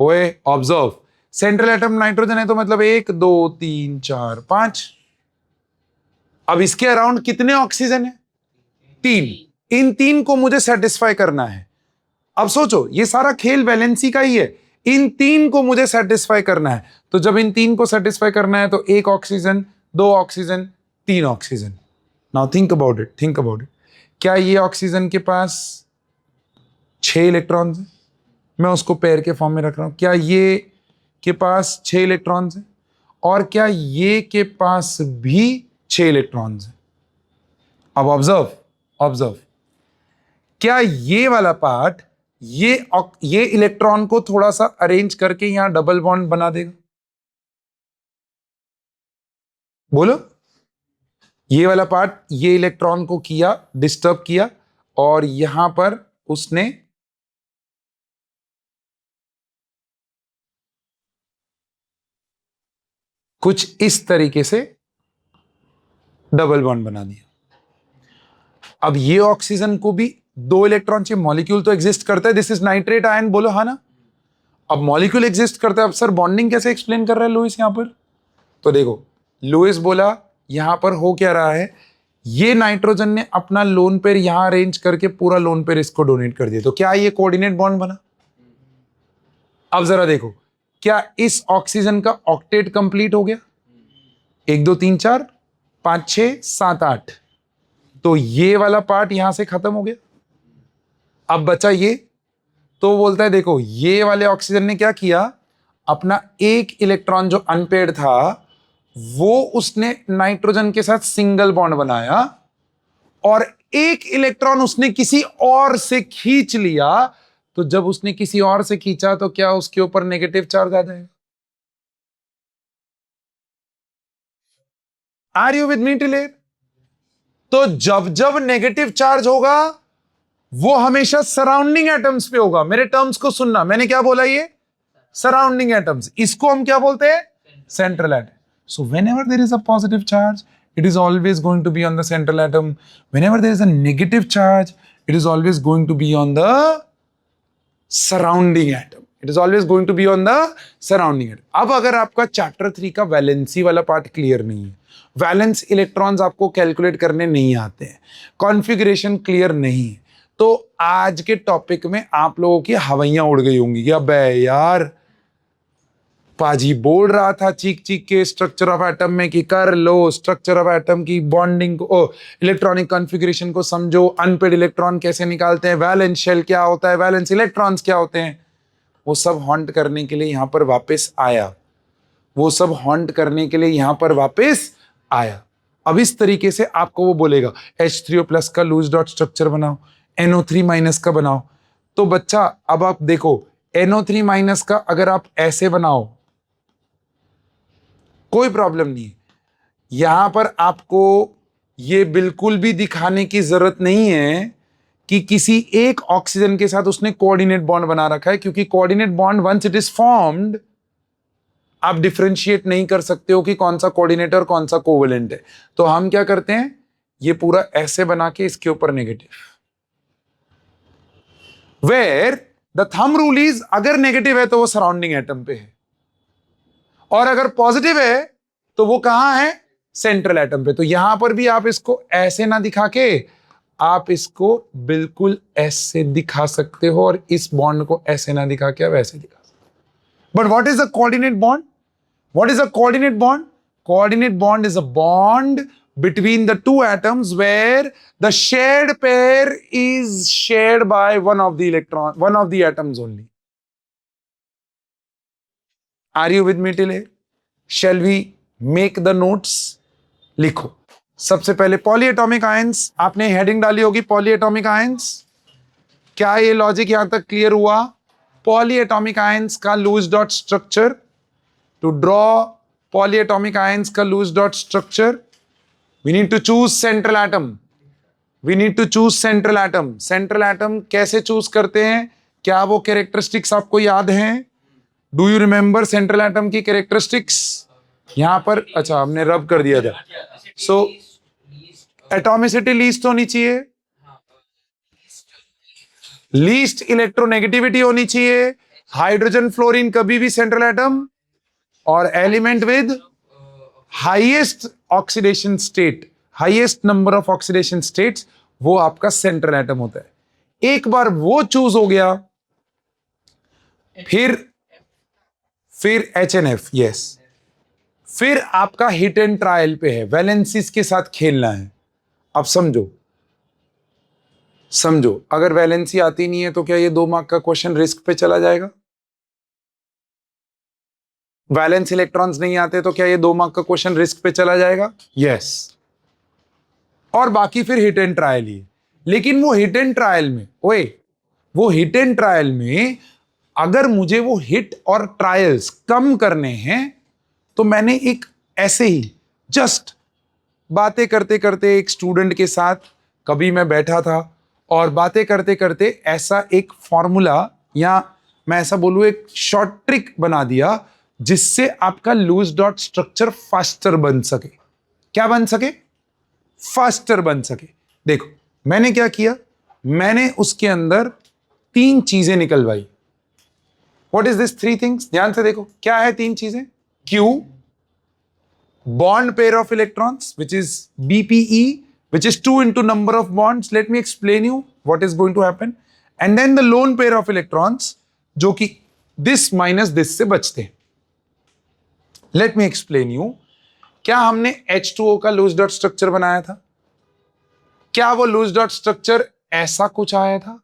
ओए ऑब्जर्व, सेंट्रल एटम नाइट्रोजन है तो मतलब 1 2 3 4 5। अब इसके अराउंड कितने ऑक्सीजन है? 3। इन 3 को मुझे सेटिस्फाई करना है। अब सोचो, ये सारा खेल वैलेंसी का ही है। इन 3 को मुझे सेटिस्फाई करना है, तो जब इन 3 को सेटिस्फाई करना है तो 1 oxygen, 2 oxygen, 3 oxygen. Now think about it, think about it. क्या ये ऑक्सीजन के पास 6 इलेक्ट्रॉन्स हैं? मैं उसको पेयर के फॉर्म में रख रहा हूं। क्या ये के पास 6 इलेक्ट्रॉन्स हैं? और क्या ये के पास भी 6 इलेक्ट्रॉन्स हैं? अब ऑब्जर्व, ऑब्जर्व, क्या ये वाला पार्ट ये इलेक्ट्रॉन को थोड़ा सा अरेंज करके यहां डबल बॉन्ड बना देगा? बोलो, ये वाला पार्ट ये इलेक्ट्रॉन को किया, डिस्टर्ब किया, और यहां पर उसने कुछ इस तरीके से डबल बॉन्ड बना दिया। अब ये ऑक्सीजन को भी 2 इलेक्ट्रॉन चाहिए। मॉलिक्यूल तो एग्जिस्ट करता है, दिस इज नाइट्रेट आयन, बोलो हाँ ना? अब मॉलिक्यूल एग्जिस्ट करता है, अब सर बॉन्डिंग कैसे एक्सप्लेन कर रहा है लुइस यहां पर? तो देखो, लुइस बोला यहां पर हो क्या रहा है, ये नाइट्रोजन ने अपना लोन पेयर यहां अरेंज करके पूरा लोन पेयर इसको डोनेट कर दिया, तो क्या ये कोऑर्डिनेट बॉन्ड बना? अब जरा देखो, क्या इस ऑक्सीजन का ऑक्टेट कंप्लीट हो गया? 1 2 3 4 5 6 7 8, तो ये वाला पार्ट यहां से खत्म हो गया। अब बचा ये, तो बोलता है देखो, ये वाले ऑक्सीजन ने क्या किया, अपना एक इलेक्ट्रॉन जो अनपेयर्ड था वो उसने नाइट्रोजन के साथ सिंगल बॉन्ड बनाया, और एक इलेक्ट्रॉन उसने किसी और से खींच लिया। तो जब उसने किसी और से खींचा तो क्या उसके ऊपर नेगेटिव चार्ज आ जाएगा? Are you with me till? तो जब जब नेगेटिव चार्ज होगा वो हमेशा सराउंडिंग एटम्स पे होगा। मेरे टर्म्स को सुनना, मैंने क्या बोला, ये सराउंडिंग एटम्स, इसको हम क्या बोलते हैं? Central atom. So whenever there is a positive charge, it is always going to be on the central atom. Whenever there is a negative charge, it is always going to be on the surrounding atom. It is always going to be on the surrounding atom. अब अगर आपका चैप्टर 3 का वैलेंसी वाला पार्ट क्लियर नहीं है, वैलेंस इलेक्ट्रॉन्स आपको कैलकुलेट करने नहीं आते हैं, कॉन्फ़िगरेशन क्लियर नहीं है, तो आज के टॉपिक में आप लोगों की हवाइयां उड़ गई होंगी कि अबे यार, पाजी बोल रहा था चीख चीख के स्ट्रक्चर ऑफ एटम में कि कर लो, स्ट्रक्चर ऑफ एटम की बॉन्डिंग को, इलेक्ट्रॉनिक कॉन्फ़िगरेशन को समझो, अनपेड इलेक्ट्रॉन कैसे निकालते हैं, वैलेंस शेल क्या होता है, वैलेंस इलेक्ट्रॉन्स क्या होते हैं, वो सब हॉन्ट करने के लिए यहां पर वापस आया, वो सब हॉन्ट करने के लिए यहां पर वापस आया। अब इस तरीके से आपको वो बोलेगा H3O+ का लूज डॉट स्ट्रक्चर बनाओ, NO3- का बनाओ। तो बच्चा अब आप देखो, NO3- का अगर आप ऐसे बनाओ कोई प्रॉब्लम नहीं है। यहां पर आपको ये बिल्कुल भी दिखाने की जरूरत नहीं है कि किसी एक ऑक्सीजन के साथ उसने कोऑर्डिनेट बॉन्ड बना रखा है, क्योंकि coordinate bond once it is formed आप डिफरेंशिएट नहीं कर सकते हो कि कौन सा कोऑर्डिनेट और कौन सा कोवेलेंट है। तो हम क्या करते हैं, ये पूरा ऐसे बना के इसके ऊपर negative, where the thumb rule is अगर नेगेटिव है तो वो सराउंडिंग एटम पे है, और अगर पॉजिटिव है तो वो कहां है? सेंट्रल एटम पे। तो यहां पर भी आप इसको ऐसे ना दिखा के आप इसको बिल्कुल ऐसे दिखा सकते हो, और इस बॉन्ड को ऐसे ना दिखा के आप ऐसे दिखा सकते हो। But what is a coordinate bond? What is a coordinate bond? Coordinate bond is a bond between the two atoms where the shared pair is shared by one of the atoms only. Are you with me till here? Shall we make the notes? लिखो। सबसे पहले पॉलीएटॉमिक आयंस, आपने हेडिंग डाली होगी पॉलीएटॉमिक आयंस। क्या ये लॉजिक यहां तक क्लियर हुआ? पॉलीएटॉमिक आयंस का Lewis dot structure, to draw polyatomic ions का Lewis dot structure, we need to choose central atom, we need to choose central atom. Central atom कैसे चूज करते हैं? क्या वो कैरेक्टरिस्टिक्स आपको याद हैं? Do you remember central atom की कैरेक्टरिस्टिक्स? यहां पर अच्छा हमने रब कर दिया था। सो एटॉमिसिटी लीस्ट होनी चाहिए, लीस्ट इलेक्ट्रोनेगेटिविटी होनी चाहिए, हाइड्रोजन फ्लोरीन कभी भी सेंट्रल एटम, और element with highest oxidation state, highest number of oxidation states, वो आपका सेंट्रल एटम होता है। एक बार वो चूज हो गया, फिर HNF, यस, फिर आपका हिट एंड ट्रायल पे है, वैलेंसीज के साथ खेलना है। अब समझो अगर वैलेंसी आती नहीं है तो क्या ये 2 मार्क का क्वेश्चन रिस्क पे चला जाएगा? वैलेंस इलेक्ट्रॉन्स नहीं आते तो क्या ये 2 मार्क का क्वेश्चन रिस्क पे चला जाएगा? यस। और बाकी फिर हिट एंड ट्रायल ही। लेकिन वो हिट एंड ट्रायल में, वो हिट एंड ट्रायल में अगर मुझे वो हिट और ट्रायल्स कम करने हैं तो मैंने एक ऐसे ही जस्ट बातें करते करते एक स्टूडेंट के साथ कभी मैं बैठा था और बातें करते करते ऐसा एक फॉर्मूला, या मैं ऐसा बोलूं एक शॉर्ट ट्रिक बना दिया जिससे आपका लूज डॉट स्ट्रक्चर फास्टर बन सके। क्या बन सके? फास्टर बन सके। देखो मैंने क्या किया, मैंने उसके अंदर 3 चीजें निकलवाई। What is this 3 things? ध्यान से देखो क्या है 3 चीजें। Q, bond pair of electrons, which is BPE, which is 2 into number of bonds. Let me explain you what is going to happen. And then the lone pair of electrons, जो कि this minus this से बचते हैं। Let me explain you. क्या हमने H2O का लूज डॉट स्ट्रक्चर बनाया था? क्या वो लूज डॉट स्ट्रक्चर ऐसा कुछ आया था?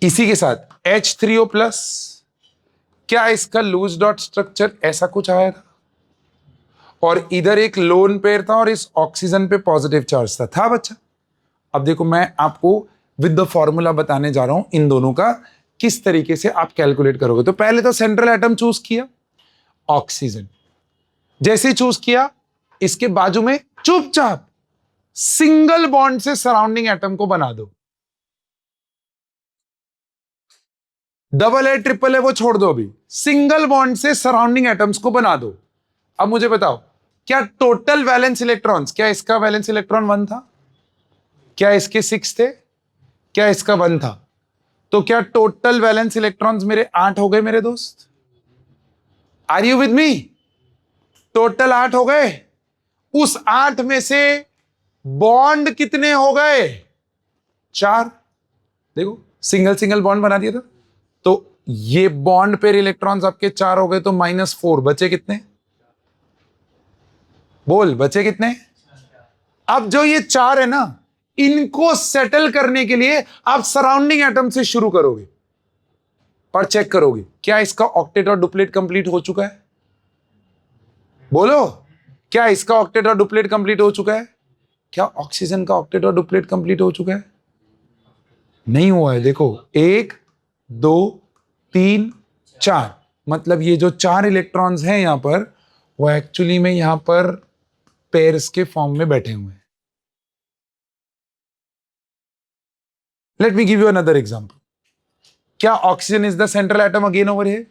इसी के साथ H3O प्लस, क्या इसका लूज डॉट स्ट्रक्चर ऐसा कुछ आया था? और इधर एक लोन पेयर था और इस ऑक्सीजन पे पॉजिटिव चार्ज था बच्चा। अब देखो मैं आपको विद द फॉर्मूला बताने जा रहा हूं इन दोनों का किस तरीके से आप कैलकुलेट करोगे। तो पहले तो सेंट्रल एटम चूज किया, ऑक्सीजन। जैसे चूज किया, इसके बाजू में चुपचाप सिंगल बॉन्ड से सराउंडिंग एटम को बना दो। डबल है ट्रिपल है वो छोड़ दो, अभी सिंगल बॉन्ड से सराउंडिंग एटम्स को बना दो। अब मुझे बताओ क्या टोटल वैलेंस इलेक्ट्रॉन्स, क्या इसका वैलेंस इलेक्ट्रॉन 1 था? क्या इसके 6 थे? क्या इसका 1 था? तो क्या टोटल वैलेंस इलेक्ट्रॉन्स मेरे 8 हो गए मेरे दोस्त? Are you with me? Total 8 हो गए। उस 8 में से बॉन्ड कितने हो गए? 4। देखो सिंगल सिंगल बॉन्ड बना दिया था। तो ये बॉन्ड पेयर इलेक्ट्रॉन्स आपके 4 हो गए, तो -4 बचे कितने? बोल बचे कितने? अब जो ये 4 है ना, इनको सेटल करने के लिए आप सराउंडिंग एटम से शुरू करोगे और चेक करोगे क्या इसका ऑक्टेट और डुप्लेट कंप्लीट हो चुका है। बोलो क्या इसका ऑक्टेट और डुप्लेट कंप्लीट हो चुका है? क्या ऑक्सीजन का ऑक्टेट और डुप्लेट कंप्लीट हो चुका है? नहीं हुआ है। देखो 1 2 3 4, मतलब ये जो 4 इलेक्ट्रॉन्स हैं यहां पर, वो एक्चुअली में यहां पर पेयर्स के फॉर्म में बैठे हुए हैं। Let me give you another example. क्या oxygen is the central atom again over here?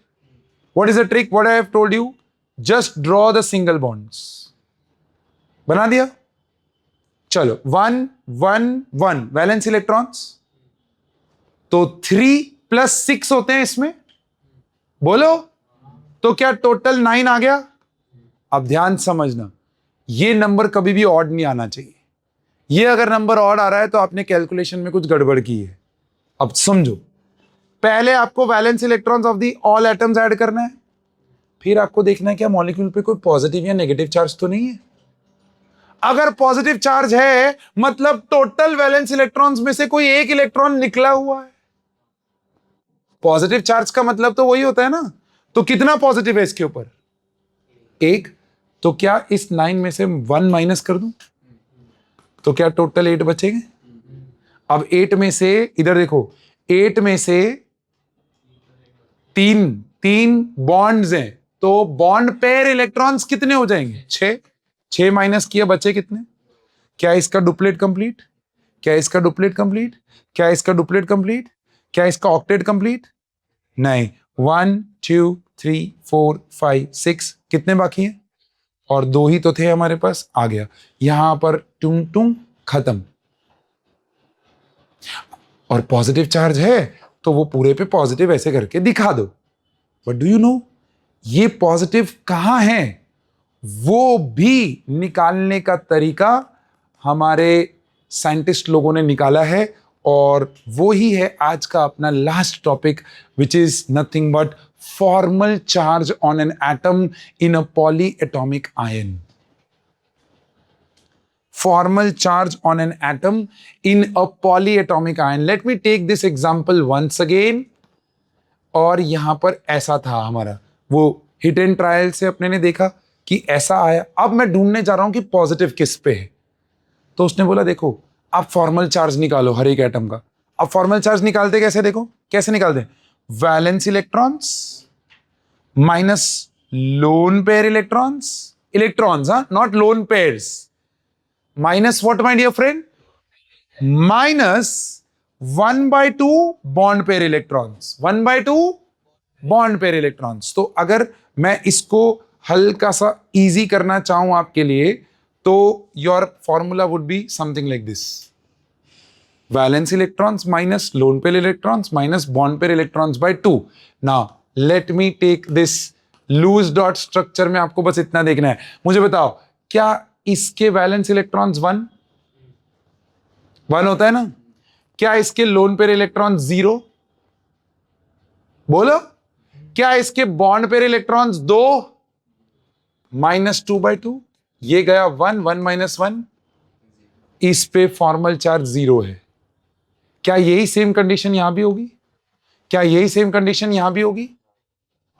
What is the trick? What I have told you, just draw the single bonds. बना दिया? चलो 1 1 1 वैलेंस इलेक्ट्रॉन्स, तो 3 + 6 होते हैं इसमें। बोलो तो क्या टोटल 9 आ गया? अब ध्यान समझना, ये नंबर कभी भी ऑड नहीं आना चाहिए। ये अगर नंबर ऑड आ रहा है तो आपने कैलकुलेशन में कुछ गड़बड़ की है। अब समझो, पहले आपको valence electrons of the all atoms add करना है, फिर आपको देखना है क्या मॉलिक्यूल पे कोई पॉजिटिव या नेगेटिव चार्ज तो नहीं है। अगर पॉजिटिव चार्ज है मतलब टोटल वैलेंस इलेक्ट्रॉन्स में से कोई एक इलेक्ट्रॉन निकला हुआ है। पॉजिटिव चार्ज का मतलब तो वही होता है ना। तो कितना पॉजिटिव है इसके ऊपर? 1। तो क्या इस 9 में से 1 माइनस कर दूं तो क्या टोटल 8 बचेंगे? अब 8 में से इधर देखो, 8 में से 3 बॉन्ड्स हैं, तो बॉन्ड पेयर इलेक्ट्रॉन्स कितने हो जाएंगे? 6। 6 माइनस किया, बचे कितने? क्या इसका डुप्लेट कंप्लीट? क्या इसका डुप्लेट कंप्लीट? क्या इसका डुप्लेट कंप्लीट? क्या इसका ऑक्टेट कंप्लीट? नहीं। 1 2 3 4 5 6 कितने बाकी हैं? और 2 ही तो थे हमारे पास, आ गया यहां पर टुंग टुंग, खत्म। और पॉजिटिव चार्ज है तो वो पूरे पे पॉजिटिव ऐसे करके दिखा दो। बट डू यू नो ये पॉजिटिव कहां है? वो भी निकालने का तरीका हमारे साइंटिस्ट लोगों ने निकाला है, और वो ही है आज का अपना last topic, which is nothing but formal charge on an atom in a polyatomic ion. Formal charge on an atom in a polyatomic ion. Let me take this example once again. और यहां पर ऐसा था हमारा, वो हिट एंड ट्रायल से अपने ने देखा कि ऐसा आया। अब मैं ढूंढने जा रहा हूं कि पॉजिटिव किस पे है। तो उसने बोला देखो आप फॉर्मल चार्ज निकालो हर एक एटम का। अब फॉर्मल चार्ज निकालते कैसे? देखो कैसे निकालते हैं। Valence electrons minus lone pair electrons, electrons, हाँ, not lone pairs. Minus what, my dear friend? Minus 1/2 bond pair electrons. 1/2 bond pair electrons. तो अगर मैं इसको हल्का सा इजी करना चाहूं आपके लिए, तो your formula would be something like this. Valence electrons minus lone pair electrons minus bond pair electrons by 2. Now, let me take this loose dot structure में आपको बस इतना देखना है। मुझे बताओ क्या इसके वैलेंस इलेक्ट्रॉन्स 1 होता है ना? क्या इसके लोन पेयर इलेक्ट्रॉन 0? बोलो। क्या इसके बॉन्ड पेयर इलेक्ट्रॉन्स 2? -2/2। ये गया 1, 1 - 1, इस पे फॉर्मल चार्ज 0 है। क्या यही सेम कंडीशन यहां भी होगी? क्या यही सेम कंडीशन यहां भी होगी?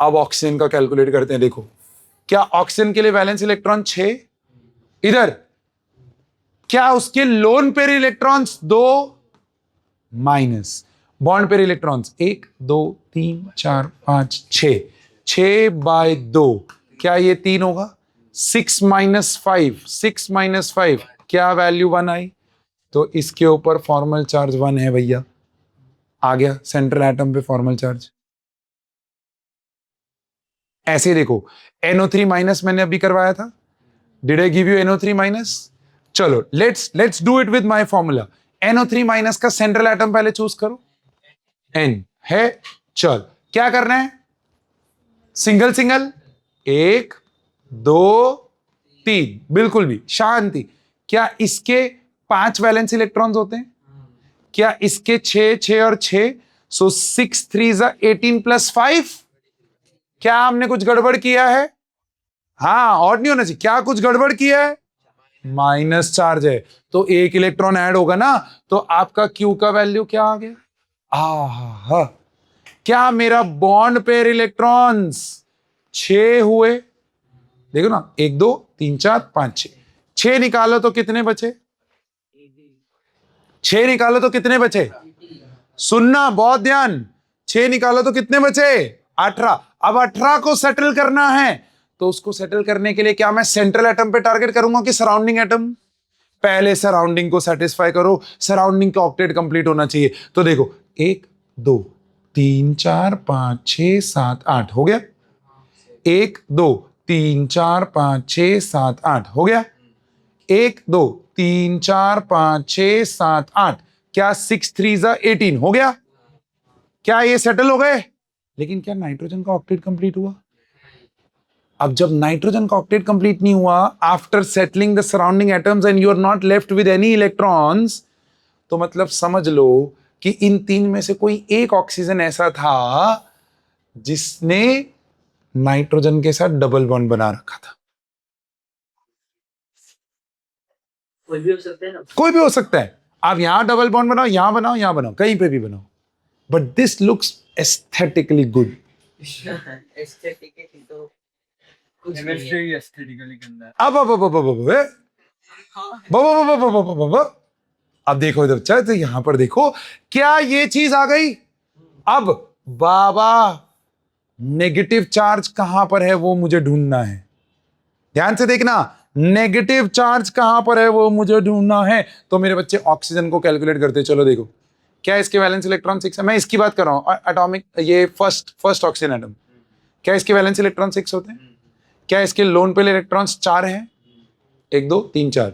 अब ऑक्सीजन का कैलकुलेट करते हैं। देखो क्या ऑक्सीजन के लिए वैलेंस इलेक्ट्रॉन 6? इधर क्या उसके loan pair electrons 2? Minus bond pair electrons 1 2 3 4 5 6। 6/2 क्या ये 3 होगा? 6 - 5, 6 - 5 क्या वैल्यू 1 आई? तो इसके ऊपर फॉर्मल चार्ज 1 है भैया। आ गया सेंट्रल एटम पे फॉर्मल चार्ज। ऐसे देखो NO3- मैंने अभी करवाया था। Did I give you NO3-? चलो let's do it with my formula. NO3- का सेंट्रल एटम पहले चूज करो। N है। चल क्या करना है? सिंगल सिंगल, 1 2 3, बिल्कुल भी शांति। क्या इसके 5 वैलेंस इलेक्ट्रॉन्स होते हैं? क्या इसके 6 6 और 6? सो 6 3 18 + 5। क्या हमने कुछ गड़बड़ किया है? हाँ, और नहीं होना चाहिए। क्या कुछ गड़बड़ किया है? माइनस चार्ज है तो 1 इलेक्ट्रॉन ऐड होगा ना, तो आपका Q का वैल्यू क्या आ गया? आहा, क्या मेरा बॉन्ड पेयर इलेक्ट्रॉन्स 6 हुए? देखो ना, 1 2 3 4 5 6। 6 निकालो तो कितने बचे? 6 निकालो तो कितने बचे? सुनना बहुत ध्यान। 6 निकालो तो कितने बचे? 18। अब 18 को सेटल करना है, तो उसको सेटल करने के लिए क्या मैं सेंट्रल एटम पे टारगेट करूंगा कि सराउंडिंग एटम? पहले सराउंडिंग को सेटिस्फाई करो। सराउंडिंग का ऑक्टेट कंप्लीट होना चाहिए। तो देखो 1 2 3 4 5 6 7 8 हो गया। 1 2 3 4 5 6 7 8 हो गया। 1 2 3 4 5 6 7 8। क्या 6 3 18 हो गया? क्या ये सेटल हो गए? लेकिन क्या नाइट्रोजन का ऑक्टेट कंप्लीट हुआ? अब जब नाइट्रोजन का ऑक्टेट कंप्लीट नहीं हुआ, after settling the surrounding atoms and you are not left with any electrons, तो मतलब समझ लो कि इन 3 में से कोई एक ऑक्सीजन ऐसा था जिसने नाइट्रोजन के साथ डबल बॉन्ड बना रखा था। कोई भी हो सकता है ना? कोई भी हो सकता है। आप यहां डबल बॉन्ड बनाओ, यहां बनाओ, यहां बनाओ, कहीं पे भी बनाओ, but this looks aesthetically good. Aesthetically तो कुछ नहीं है। केमिस्ट्री एस्थेटिकली गंदा है। अब देखो इधर, चाहे तो यहां पर देखो, क्या ये चीज आ गई? अब बाबा नेगेटिव चार्ज कहां पर है वो मुझे ढूंढना है। ध्यान से देखना, नेगेटिव चार्ज कहां पर है वो मुझे ढूंढना है। तो मेरे बच्चे ऑक्सीजन को कैलकुलेट करते हैं। चलो देखो, क्या इसके वैलेंस इलेक्ट्रॉन 6 है? मैं इसकी बात कर रहा हूं, एटॉमिक, ये फर्स्ट ऑक्सीजन एटम। क्या इसके वैलेंस इलेक्ट्रॉन 6 होते हैं? क्या इसके लोन पेयर इलेक्ट्रॉन्स 4 हैं? 1 2 3 4।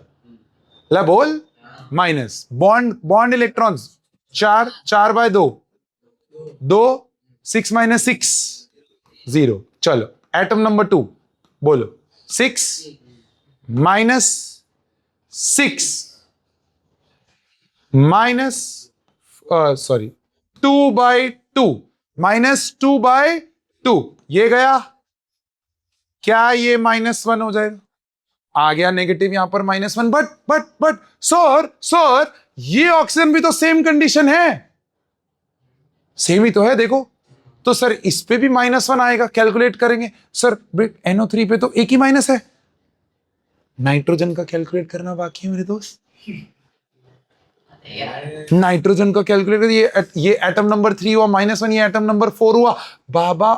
ला बोल। Minus bond electrons 4 by 2 6 minus 6 0। चलो एटम नंबर 2 बोलो, 6 minus 6 minus 2 by 2 minus 2 by 2, ये गया। क्या ये -1 हो जाएगा? आ गया नेगेटिव यहां पर -1। बट सर ये ऑक्सीजन भी तो सेम कंडीशन है, सेम ही तो है। देखो तो सर इस पे भी -1 आएगा, कैलकुलेट करेंगे। सर NO3 पे तो एक ही माइनस है। नाइट्रोजन का कैलकुलेट करना बाकी है मेरे दोस्त। नाइट्रोजन का कैलकुलेट, ये एटम नंबर 3 हुआ -1, ये एटम नंबर 4 हुआ। बाबा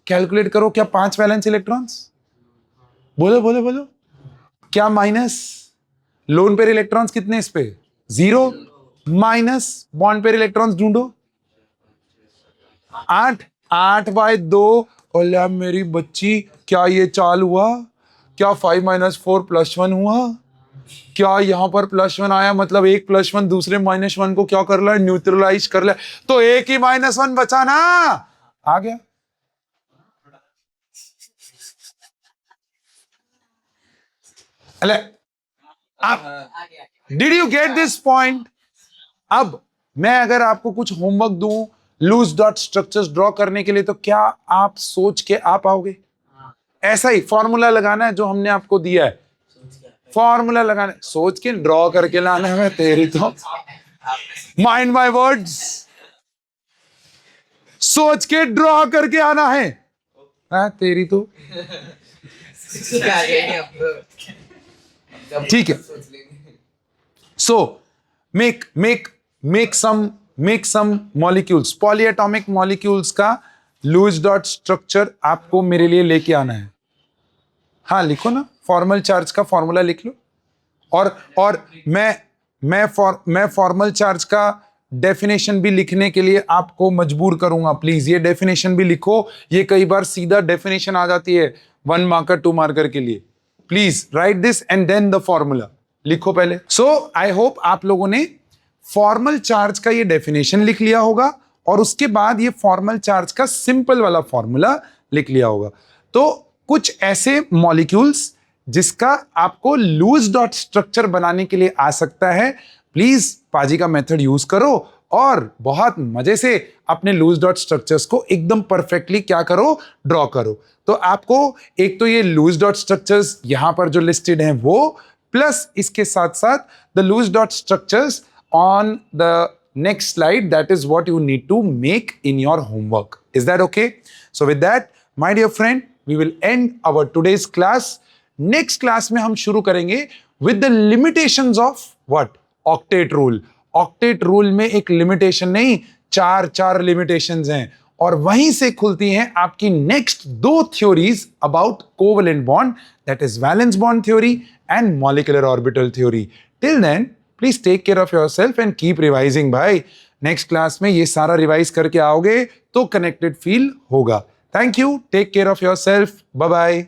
कैलकुलेट करो, क्या 5 वैलेंस इलेक्ट्रॉन्स? बोलो क्या माइनस? लोन पेयर इलेक्ट्रॉन्स कितने इस पे? 0 माइनस बॉन्ड पेयर इलेक्ट्रॉन्स ढूंढो। 8 बाय 2। ओला मेरी बच्ची, क्या ये चाल हुआ? क्या 5 - 4 + 1 हुआ? क्या यहां पर +1 आया, मतलब एक +1 दूसरे -1 को क्या कर रहा है? न्यूट्रलाइज कर रहा है। तो एक ही -1 बचा ना, आ गया। Did you get this point? अब मैं अगर आपको कुछ होमवर्क दूं लूज डॉट स्ट्रक्चर्स ड्रॉ करने के लिए, तो क्या आप सोच के आ पाओगे? ऐसा ही फॉर्मूला लगाना है जो हमने आपको दिया है, फॉर्मूला लगाना, सोच के ड्रॉ करके लाना है। तेरी तो माइंड माय वर्ड्स, सोच के ड्रॉ करके आना है। तेरी तो ठीक है। So make some molecules, polyatomic molecules का लूज डॉट स्ट्रक्चर आपको मेरे लिए लेके आना है। हाँ लिखो ना, फॉर्मल चार्ज का फॉर्मूला लिख लो। और मैं फॉर्मल चार्ज का डेफिनेशन भी लिखने के लिए आपको मजबूर करूंगा। प्लीज ये डेफिनेशन भी लिखो, ये कई बार सीधा डेफिनेशन आ जाती है 1 मार्कर 2 मार्कर के लिए। Please write this and then the formula लिखो पहले। सो आई होप आप लोगों ने फॉर्मल चार्ज का ये डेफिनेशन लिख लिया होगा और उसके बाद ये फॉर्मल चार्ज का सिंपल वाला फॉर्मूला लिख लिया होगा। तो कुछ ऐसे मॉलिक्यूल्स जिसका आपको लूज डॉट स्ट्रक्चर बनाने के लिए आ सकता है, प्लीज पाजी का मेथड यूज करो और बहुत मजे से अपने लूज डॉट स्ट्रक्चर्स को एकदम परफेक्टली क्या करो, ड्रॉ करो। तो आपको एक तो ये लूज डॉट स्ट्रक्चर्स यहां पर जो लिस्टेड हैं वो, प्लस इसके साथ साथ the Lewis dot structures on the next slide, that is what you need to make in your homework. Is that okay? So with that, my dear friend, we will end our today's class. Next class में हम शुरू करेंगे with the limitations of what? Octet rule. Octet rule में एक limitation नहीं, 4 limitations हैं और वहीं से खुलती हैं आपकी next 2 theories about covalent bond, that is valence bond theory and molecular orbital theory. Till then, please take care of yourself and keep revising भाई। नेक्स्ट क्लास में ये सारा रिवाइज करके आओगे तो कनेक्टेड फील होगा। Thank you, take care of yourself, bye bye.